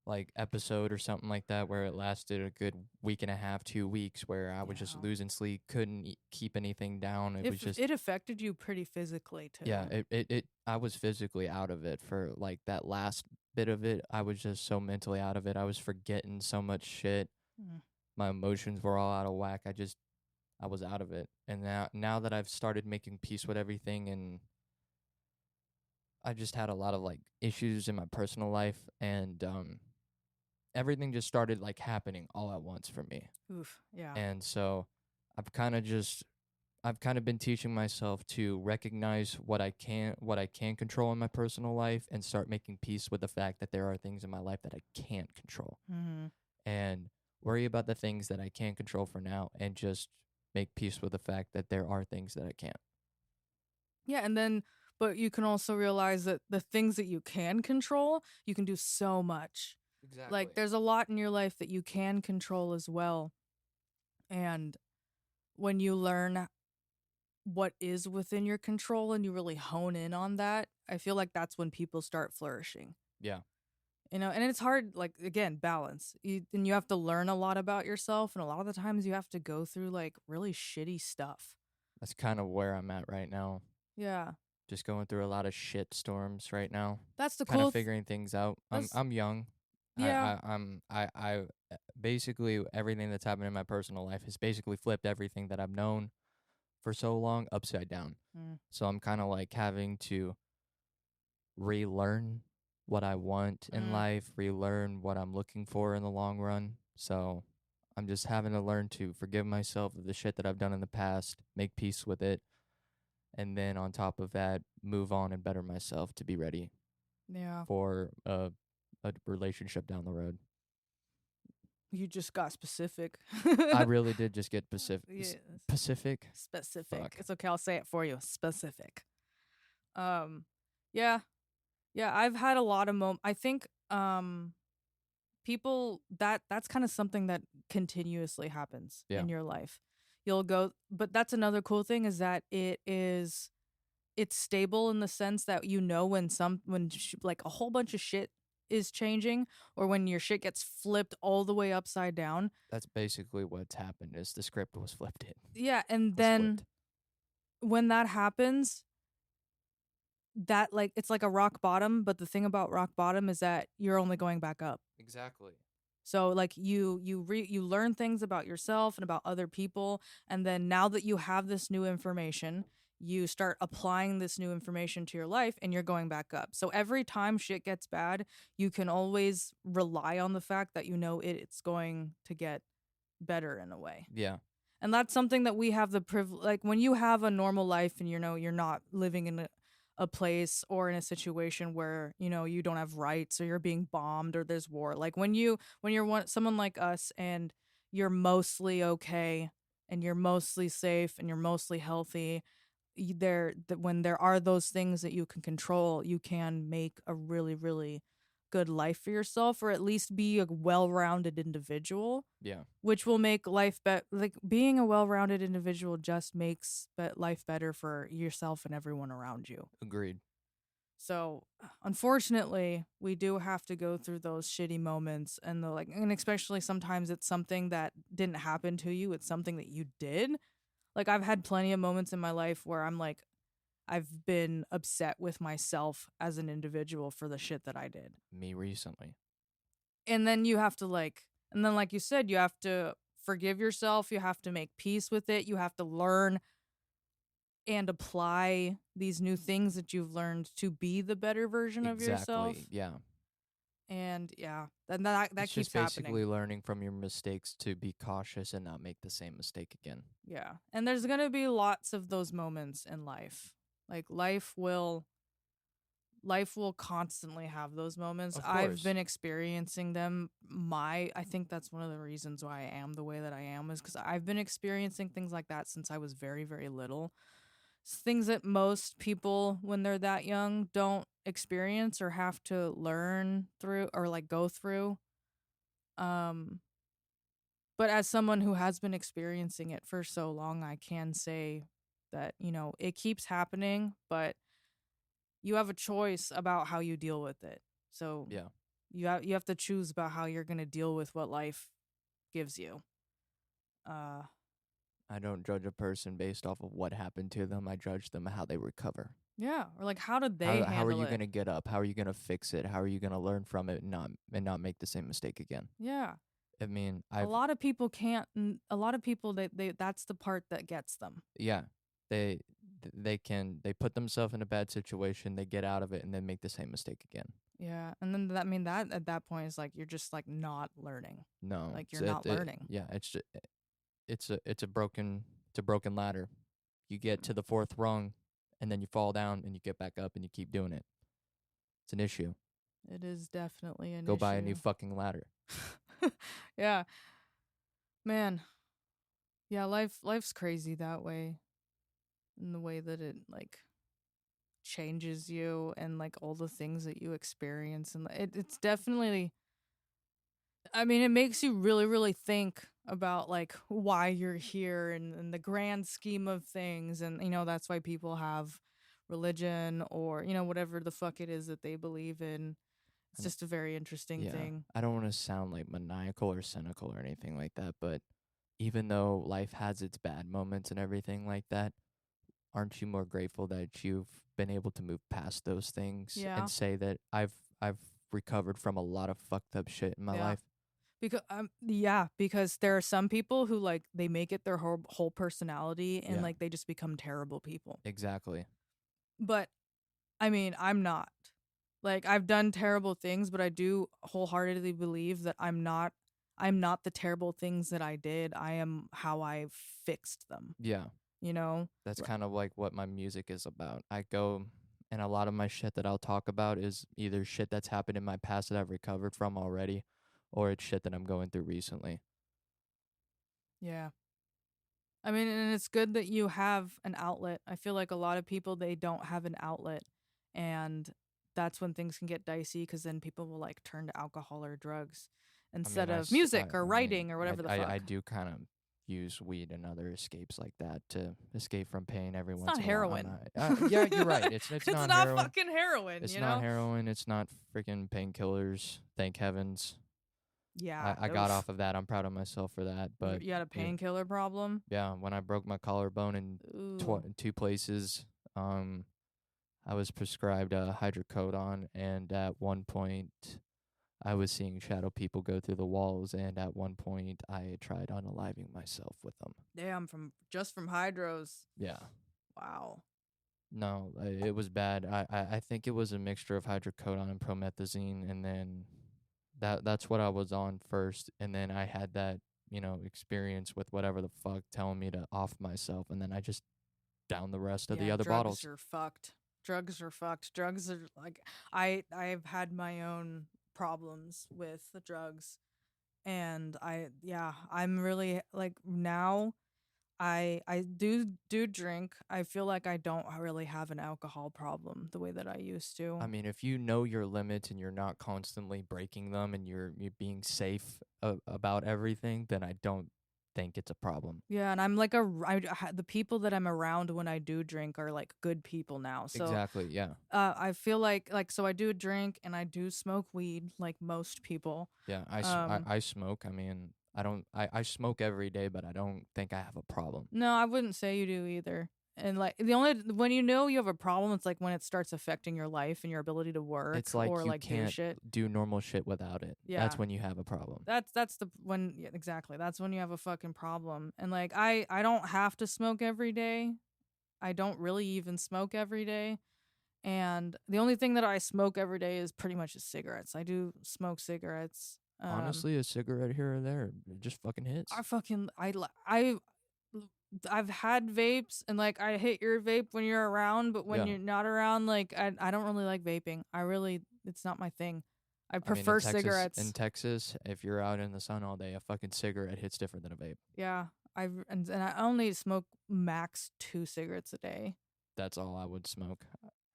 like episode or something like that where it lasted a good week and a half, 2 weeks, where I was just Yeah. losing sleep, couldn't keep anything down. It was If just it affected you pretty physically yeah, too. it I was physically out of it for like that last bit of it. I was just so mentally out of it. I was forgetting so much shit. Mm. My emotions were all out of whack. I was out of it. And now that I've started making peace with everything, and I just had a lot of like issues in my personal life, and everything just started like happening all at once for me. Oof. Yeah. And so I've kind of just I've kind of been teaching myself to recognize what I can control in my personal life, and start making peace with the fact that there are things in my life that I can't control, Hmm. and worry about the things that I can control for now, and just make peace with the fact that there are things that I can't. Yeah, and then but you can also realize that the things that you can control, you can do so much. Like Exactly. there's a lot in your life that you can control as well. And when you learn what is within your control and you really hone in on that, I feel like that's when people start flourishing. Yeah. And it's hard, like, again, balance. And you have to learn a lot about yourself, and a lot of the times you have to go through like really shitty stuff. That's kind of where I'm at right now. Yeah. Just going through a lot of shit storms right now. That's the Kind of cool figuring things out. that's I'm young. yeah. Basically everything that's happened in my personal life has basically flipped everything that I've known for so long upside down. Mm, So I'm kind of like having to relearn what I want in mm, life, relearn what I'm looking for in the long run. So I'm just having to learn to forgive myself of the shit that I've done in the past, make peace with it, and then on top of that, move on and better myself to be ready yeah. for a relationship down the road. You just got specific. I really did just get Yes. Pacific. Specific. Fuck. It's okay, I'll say it for you. Specific. Um yeah. Yeah, I've had a lot of I think people that's kind of something that continuously happens Yeah, in your life. You'll go, but that's another cool thing, is that it's stable in the sense that like a whole bunch of shit is changing, or when your shit gets flipped all the way upside down. that's basically what's happened. Is the script was flipped? It Yeah, and was then flipped. when that happens, that like it's like a rock bottom, but the thing about rock bottom is that you're only going back up. Exactly. So like you learn things about yourself and about other people, and then now that you have this new information, you start applying this new information to your life, and you're going back up. So every time shit gets bad, you can always rely on the fact that it's going to get better in a way. Yeah. And that's something that we have the privilege, like when you have a normal life and you're not living in a place or in a situation where you don't have rights, or you're being bombed, or there's war. Like when you're someone like us, and you're mostly okay, and you're mostly safe, and you're mostly healthy, when there are those things that you can control, you can make a really really good life for yourself, or at least be a well-rounded individual, Yeah. which will make life better. Like being a well-rounded individual just makes life better for yourself and everyone around you. Agreed. So unfortunately, we do have to go through those shitty moments, and especially sometimes it's something that didn't happen to you, it's something that you did. Like I've had plenty of moments in my life where I'm like, I've been upset with myself as an individual for the shit that I did. Me recently. And then you have to and then like you said, you have to forgive yourself, you have to make peace with it, you have to learn and apply these new things that you've learned to be the better version of yourself. Exactly. Yeah. And yeah, then that It's keeps just happening. basically learning from your mistakes to be cautious and not make the same mistake again. Yeah. And there's going to be lots of those moments in life. Like life will constantly have those moments. Of I've course. been experiencing them. I think that's one of the reasons why I am the way that I am is cuz I've been experiencing things like that since I was very very little. Things that most people when they're that young don't experience or have to learn through or like go through. Um but as someone who has been experiencing it for so long, I can say that, it keeps happening, but you have a choice about how you deal with it. So Yeah. you have to choose about how you're going to deal with what life gives you. Uh I don't judge a person based off of what happened to them. I judge them how they recover. yeah, or like how did they How are handle you it? gonna get up? How are you gonna fix it? How are you gonna learn from it and not make the same mistake again? Yeah. I mean, A I've lot of people can't a lot of people they that's the part that gets them. yeah, they they put themselves in a bad situation, they get out of it, and then make the same mistake again. Yeah. And then that mean that at that point is like you're just like not learning. No, Like you're not learning. yeah, it's a broken ladder. You get to the fourth rung, and then you fall down, and you get back up, and you keep doing it. It's an issue. It is definitely an Go buy a new issue. fucking ladder. Yeah. Man. Yeah, life's crazy that way. In the way that it like changes you and like all the things that you experience and it's definitely I mean it makes you really really think about like why you're here and the grand scheme of things and that's why people have religion or whatever the fuck it is that they believe in. It's And just a very interesting yeah, thing. I don't want to sound like maniacal or cynical or anything like that, but even though life has its bad moments and everything like that, aren't you more grateful that you've been able to move past those things Yeah. and say that I've recovered from a lot of fucked up shit in my Yeah. life? Because there are some people who like they make it their whole personality and Yeah, like they just become terrible people. exactly. But I mean, I'm not. Like I've done terrible things, but I do wholeheartedly believe that I'm not the terrible things that I did. I am how I fixed them, Yeah, you know? that's L- kind of like what my music is about. I go and a lot of my shit that I'll talk about is either shit that's happened in my past that I've recovered from already or it's shit that I'm going through recently. Yeah. I mean, and it's good that you have an outlet. I feel like a lot of people they don't have an outlet and that's when things can get dicey cuz then people will like turn to alcohol or drugs instead of music or writing or whatever the I fuck. do kind of use weed and other escapes like that to escape from pain every It's once not in a while. heroin. Yeah, you're right. It's It's not not heroin. fucking heroin, It's you not know? heroin. It's not freaking painkillers. Thank heavens. Yeah, I got oof. off of that. I'm proud of myself for that. But You had a yeah, painkiller problem? yeah. When I broke my collarbone in Ooh. two places, um, I was prescribed hydrocodone, and at one point, I was seeing shadow people go through the walls, and at one point, I tried unaliving myself with them. Damn, from hydros. Yeah. Wow. No, it was bad. I think it was a mixture of hydrocodone and promethazine, and then that's what I was on first, and then I had that experience with whatever the fuck telling me to off myself, and then I just downed the rest of the Yeah, other drugs bottles. are fucked. Drugs are fucked. Drugs are like I've had my own problems with the drugs and I'm really like now I do drink. I feel like I don't really have an alcohol problem the way that I used to. I mean, if you know your limits and you're not constantly breaking them, and you're being safe about everything, then I don't think it's a problem. Yeah, and the people that I'm around when I do drink are like good people now. So Exactly. Yeah. I feel like so I do drink and I do smoke weed like most people. Yeah. Um, I smoke. I mean, I don't. I smoke every day, but I don't think I have a problem. no, I wouldn't say you do either. And like the only when you know you have a problem, it's like when it starts affecting your life and your ability to work It's like or you like do can't shit. do normal shit without it. That's Yeah. when you have a problem. That's the when yeah, exactly. That's when you have a fucking problem. And like I don't have to smoke every day. I don't really even smoke every day. And the only thing that I smoke every day is pretty much just cigarettes. I do smoke cigarettes. Honestly, a cigarette here or there, it just fucking hits. I fucking I've had vapes and like I hit your vape when you're around, but when Yeah. you're not around, like I don't really like vaping. I really it's not my thing. I I mean, prefer cigarettes. in Texas, if you're out in the sun all day, a fucking cigarette hits different than a vape. Yeah, and I only smoke max 2 cigarettes a day, That's all I would smoke.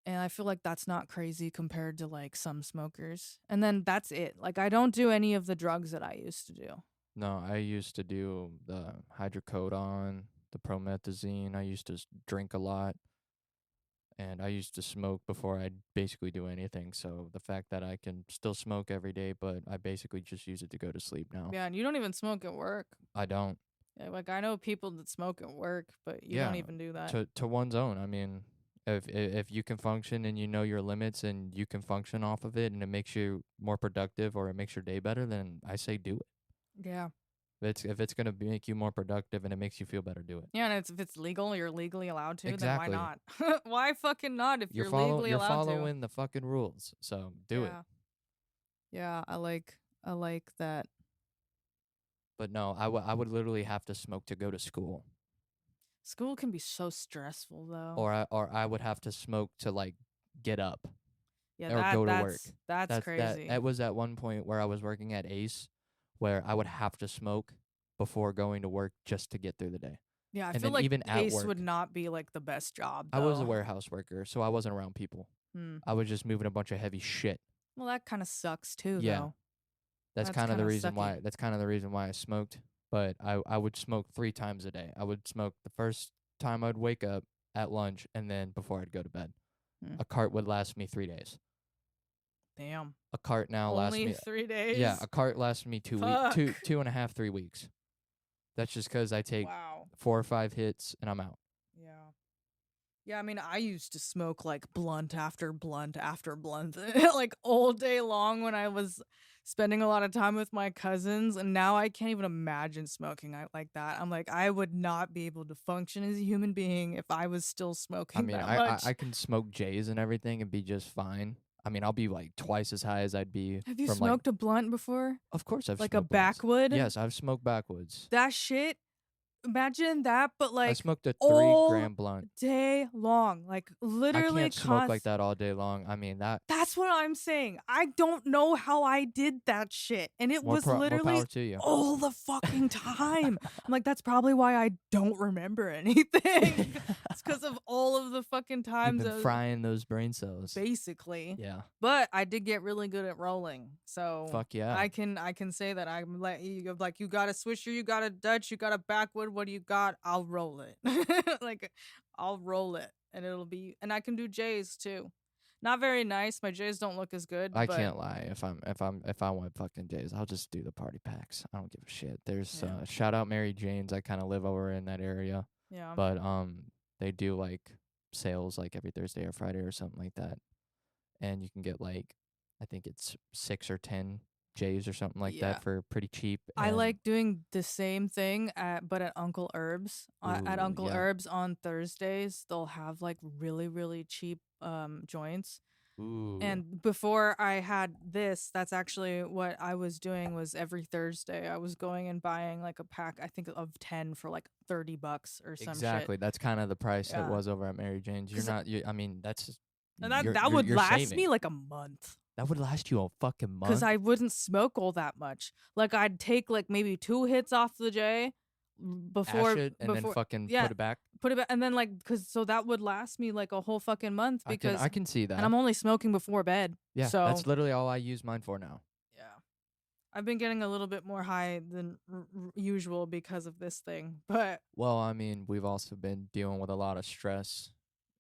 and I feel like that's not crazy compared to like some smokers. And then that's it. Like I don't do any of the drugs that I used to do. No, I used to do the hydrocodone, the promethazine. I used to drink a lot, and I used to smoke before I'd basically do anything. So the fact that I can still smoke every day, but I basically just use it to go to sleep now. Yeah, and you don't even smoke at work. I don't. Yeah, like I know people that smoke at work, but you don't Yeah, even do that. to one's own. I mean, if you can function and you know your limits and you can function off of it and it makes you more productive or it makes your day better, then I say do it. Yeah. If it's gonna make you more productive and it makes you feel better, do it. Yeah, and if it's legal, you're legally allowed to, then why Exactly. not? Why fucking not if you're legally You're allowed to? following the fucking rules, so do it. Yeah. Yeah, I like that. But no, I would literally have to smoke to go to school, School can be so stressful though. or I would have to smoke to like get up Yeah, or go to work. that's crazy. That was at one point where I was working at Ace, where I would have to smoke before going to work just to get through the day. Yeah, I And feel then like even at Ace work, would not be like the best job I was a though. warehouse worker, so I wasn't around people. Hmm. I was just moving a bunch of heavy shit. Well, that kind of sucks too Yeah. though. That's That's kind of the kinda reason sucky. why. That's kind of the reason why I smoked. But I would smoke 3 times a day. I would smoke the first time I'd wake up, at lunch, and then before I'd go to bed. Hmm. A cart would last me 3 days. Damn. A cart now lasts Only me. 3 days? Yeah, a cart lasts me 2 weeks, Fuck. 2.5, 3 weeks. That's just because I take Wow. 4 or 5 hits and I'm out. Yeah. Yeah, I mean, I used to smoke like blunt after blunt after blunt, like all day long when I was spending a lot of time with my cousins. And now I can't even imagine smoking like that. I'm like, I would not be able to function as a human being if I was still I smoking mean, that much. I can smoke J's and everything and be just fine. I mean, I'll be like twice as high as I'd be Have you from like. smoked a blunt before? Of course, I've Like a smoked blunts. backwood? Yes, I've smoked backwoods. That shit. Imagine that, but I like smoked a 3 all gram blunt. day long. Like I literally can't smoke like that all day long. I mean that. That's what I'm saying. I don't know how I did that shit. And it was More literally power to you. all the fucking time. I'm like, that's probably why I don't remember anything. It's because of all of the fucking You've times been frying those brain cells. basically. Yeah. But I did get really good at rolling. So Fuck yeah. I can say that I'm like you got a swisher, you got a Dutch, you got a backwood, what do you got? I'll roll it. Like I'll roll it and it'll be and I can do J's too. Not very nice. My J's don't look as good. I but can't lie. If I want fucking days, I'll just do the party packs. I don't give a shit. There's Yeah. shout out Mary Jane's. I kind of live over in that area, Yeah. but they do like sales like every Thursday or Friday or something like that, and you can get like I think it's 6 or 10 J's or something like Yeah. that for pretty cheap. I and- like doing the same thing but at Uncle Herb's. At Ooh, Uncle yeah. Herb's on Thursdays, they'll have like really, really cheap joints. Ooh. And before I had this, that's actually what I was doing was every Thursday I was going and buying like a pack, I think of 10 for like $30 or some Exactly. shit. That's kind of the price Yeah. it was over at Mary Jane's. You're 'Cause- not. I mean, that's. And that you're- would you're last saving. me like a month. That would last you a fucking month. Because I wouldn't smoke all that much. Like I'd take like maybe 2 hits off the J before Ash it and then fucking yeah. put it back. put it back, and then like because so that would last me like a whole fucking month because I can see that. and I'm only smoking before bed. Yeah, so that's literally all I use mine for now. yeah, I've been getting a little bit more high than usual because of this thing, but Well, I mean, we've also been dealing with a lot of stress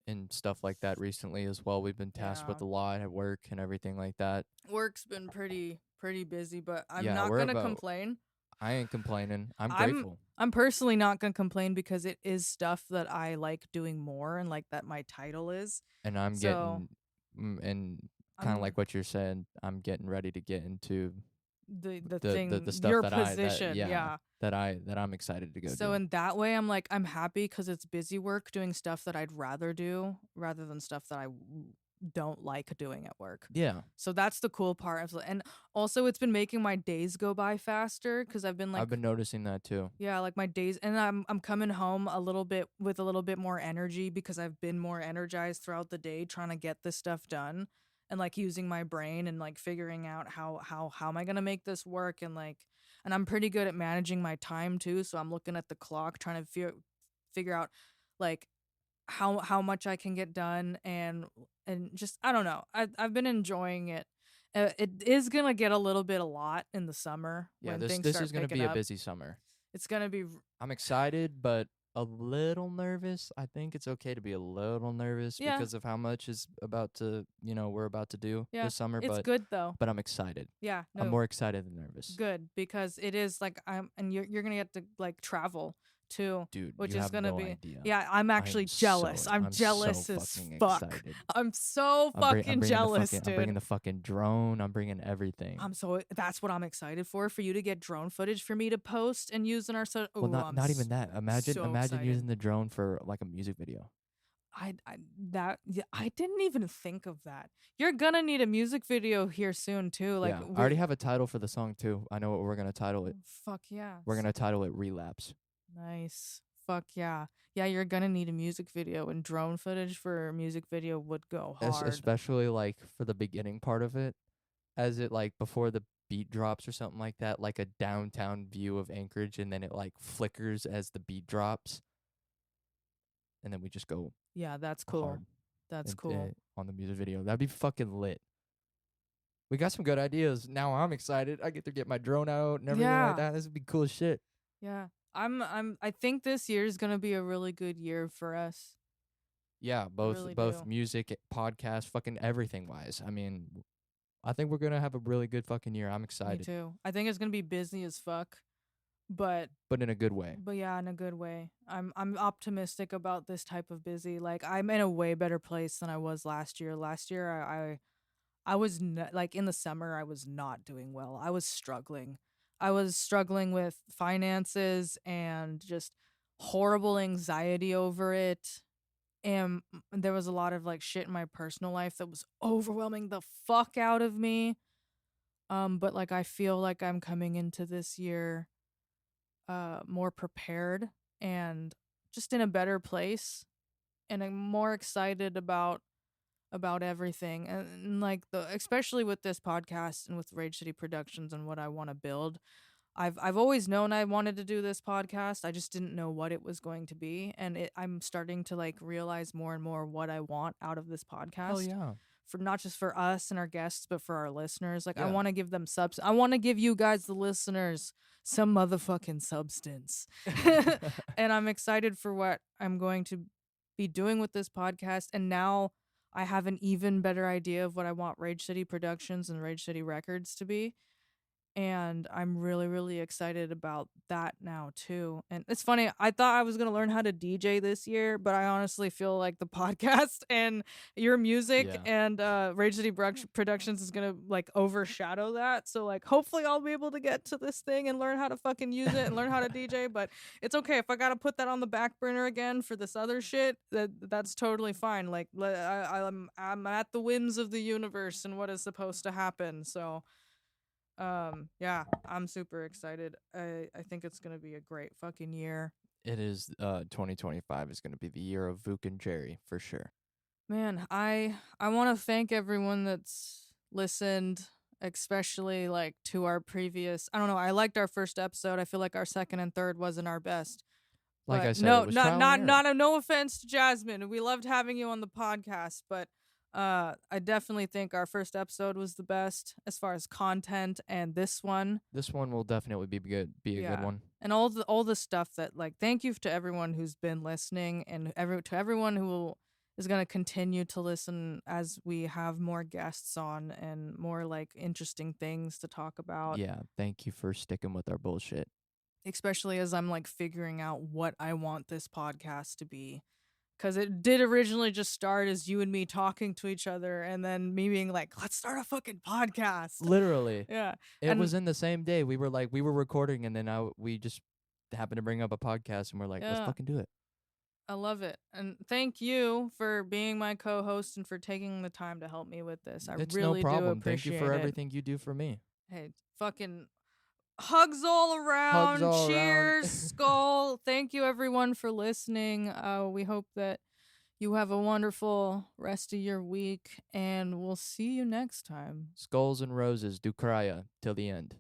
and stuff like that recently as well. We've been tasked with Yeah. a lot at work and everything like that. work's been pretty busy. But I'm Yeah, not we're gonna about- complain. I ain't complaining. I'm I'm- grateful. I'm personally not gonna complain because it is stuff that I like doing more and like that my title is. And I'm So getting, and kind of I'm like what you're saying, I'm getting ready to get into the the thing, stuff your that position, yeah, yeah. that I'm excited to go So do. in that way, I'm like, I'm happy because it's busy work doing stuff that I'd rather do rather than stuff that I don't like doing at work. Yeah, So that's the cool part. And also, it's been making my days go by faster because I've been I've like, been noticing that too. yeah, like my days, and I'm coming home a little bit with a little bit more energy because I've been more energized throughout the day trying to get this stuff done and like using my brain and like figuring out how am I gonna make this work and like and I'm pretty good at managing my time too. So I'm looking at the clock trying to figure out like how much I can get done and just I don't know. I've been enjoying it. It is gonna get a little bit a lot in the summer Yeah, when things this is start gonna picking be a up. busy summer. It's gonna be I'm excited, but a little nervous. I think it's okay to be a little nervous yeah, because of how much is about to, we're about to do yeah. this summer, It's good though. but I'm excited. Yeah, I'm no, more excited than nervous. good because it is like I'm and you're gonna get to like travel too, Dude, which you is have gonna no be idea. yeah. I'm actually jealous. I'm I'm so jealous as fucking fuck. excited. I'm so I'm fucking bringing jealous, I'm bringing dude. the fucking drone. I'm bringing everything. I'm so that's what I'm excited for you to get drone footage for me to post and use in our so. Well, Oh, I'm not even that. so Imagine excited. using the drone for like a music video. I that yeah, I didn't even think of that. You're gonna need a music video here soon too. Like Yeah, I already we have a title for the song too. I know what we're gonna title it. fuck yeah. We're gonna title it Relapse. Nice. Fuck yeah. Yeah, you're gonna need a music video and drone footage for a music video would go hard. Especially like for the beginning part of it, as it like before the beat drops or something like that, like a downtown view of Anchorage, and then it like flickers as the beat drops, and then we just go Yeah, that's cool. hard That's and cool. on the music video. That'd be fucking lit. We got some good ideas. Now I'm excited. I get to get my drone out and everything like Yeah. that. This would be cool as shit. Yeah. I think this year is gonna be a really good year for us. Yeah, I both really do. music, podcast, fucking everything wise. I mean, I think we're gonna have a really good fucking year. I'm Me excited, too. I think it's gonna be busy as fuck. But but in a good way. but yeah, in a good way. I'm optimistic about this type of busy. Like I'm in a way better place than I was last year. Last year I was like in the summer I was not doing well. I was struggling. I was struggling with finances and just horrible anxiety over it. And there was a lot of like shit in my personal life that was overwhelming the fuck out of me. But like I feel like I'm coming into this year more prepared and just in a better place and I'm more excited about everything and like the especially with this podcast and with Rage City Productions and what I want to build. I've always known I wanted to do this podcast. I just didn't know what it was going to be and I'm starting to like realize more and more what I want out of this Hell podcast yeah. for not just for us and our guests but for our listeners. Like I Yeah. want to give them subs I want to give you guys the listeners some motherfucking substance. And I'm excited for what I'm going to be doing with this podcast and now I have an even better idea of what I want Rage City Productions and Rage City Records to be and I'm really really excited about that now too. And it's funny, I thought I was going to learn how to DJ this year, but I honestly feel like the podcast and your music Yeah. and Rage City Productions is going to like overshadow that. So like hopefully I'll be able to get to this thing and learn how to fucking use it and learn how to DJ, but it's okay if I got to put that on the back burner again for this other shit. That's totally fine. Like I'm at the whims of the universe and what is supposed to happen. So yeah, I'm super excited. I think it's gonna be a great fucking year. It is 2025 is gonna be the year of Vuk and Jerry for sure. Man, I want to thank everyone that's listened, especially like to our previous. I don't know. I liked our first episode. I feel like our second and third wasn't our best. Like I But said, it no, was trial and error. no offense to Jasmine. We loved having you on the podcast, but I definitely think our first episode was the best as far as content and this one. This one will definitely be good. Be a good Yeah. one. And all the stuff that like thank you to everyone who's been listening and to everyone who is going to continue to listen as we have more guests on and more like interesting things to talk about. Yeah. Thank you for sticking with our bullshit. especially as I'm like figuring out what I want this podcast to be. Because it did originally just start as you and me talking to each other, and then me being like, let's start a fucking podcast. Literally. Yeah. It And was in the same day. We were recording, and then we just happened to bring up a podcast, and we're like, let's yeah, fucking do it. I love it. And thank you for being my co host and for taking the time to help me with this. I It's no really do problem. Thank you for appreciate it. everything you do for me. Hey, fucking hugs all Hugs around. all around. Cheers, Skull. Thank you, everyone, for listening. We hope that you have a wonderful rest of your week, and we'll see you next time. Skulls and roses, Dukraya, till the end.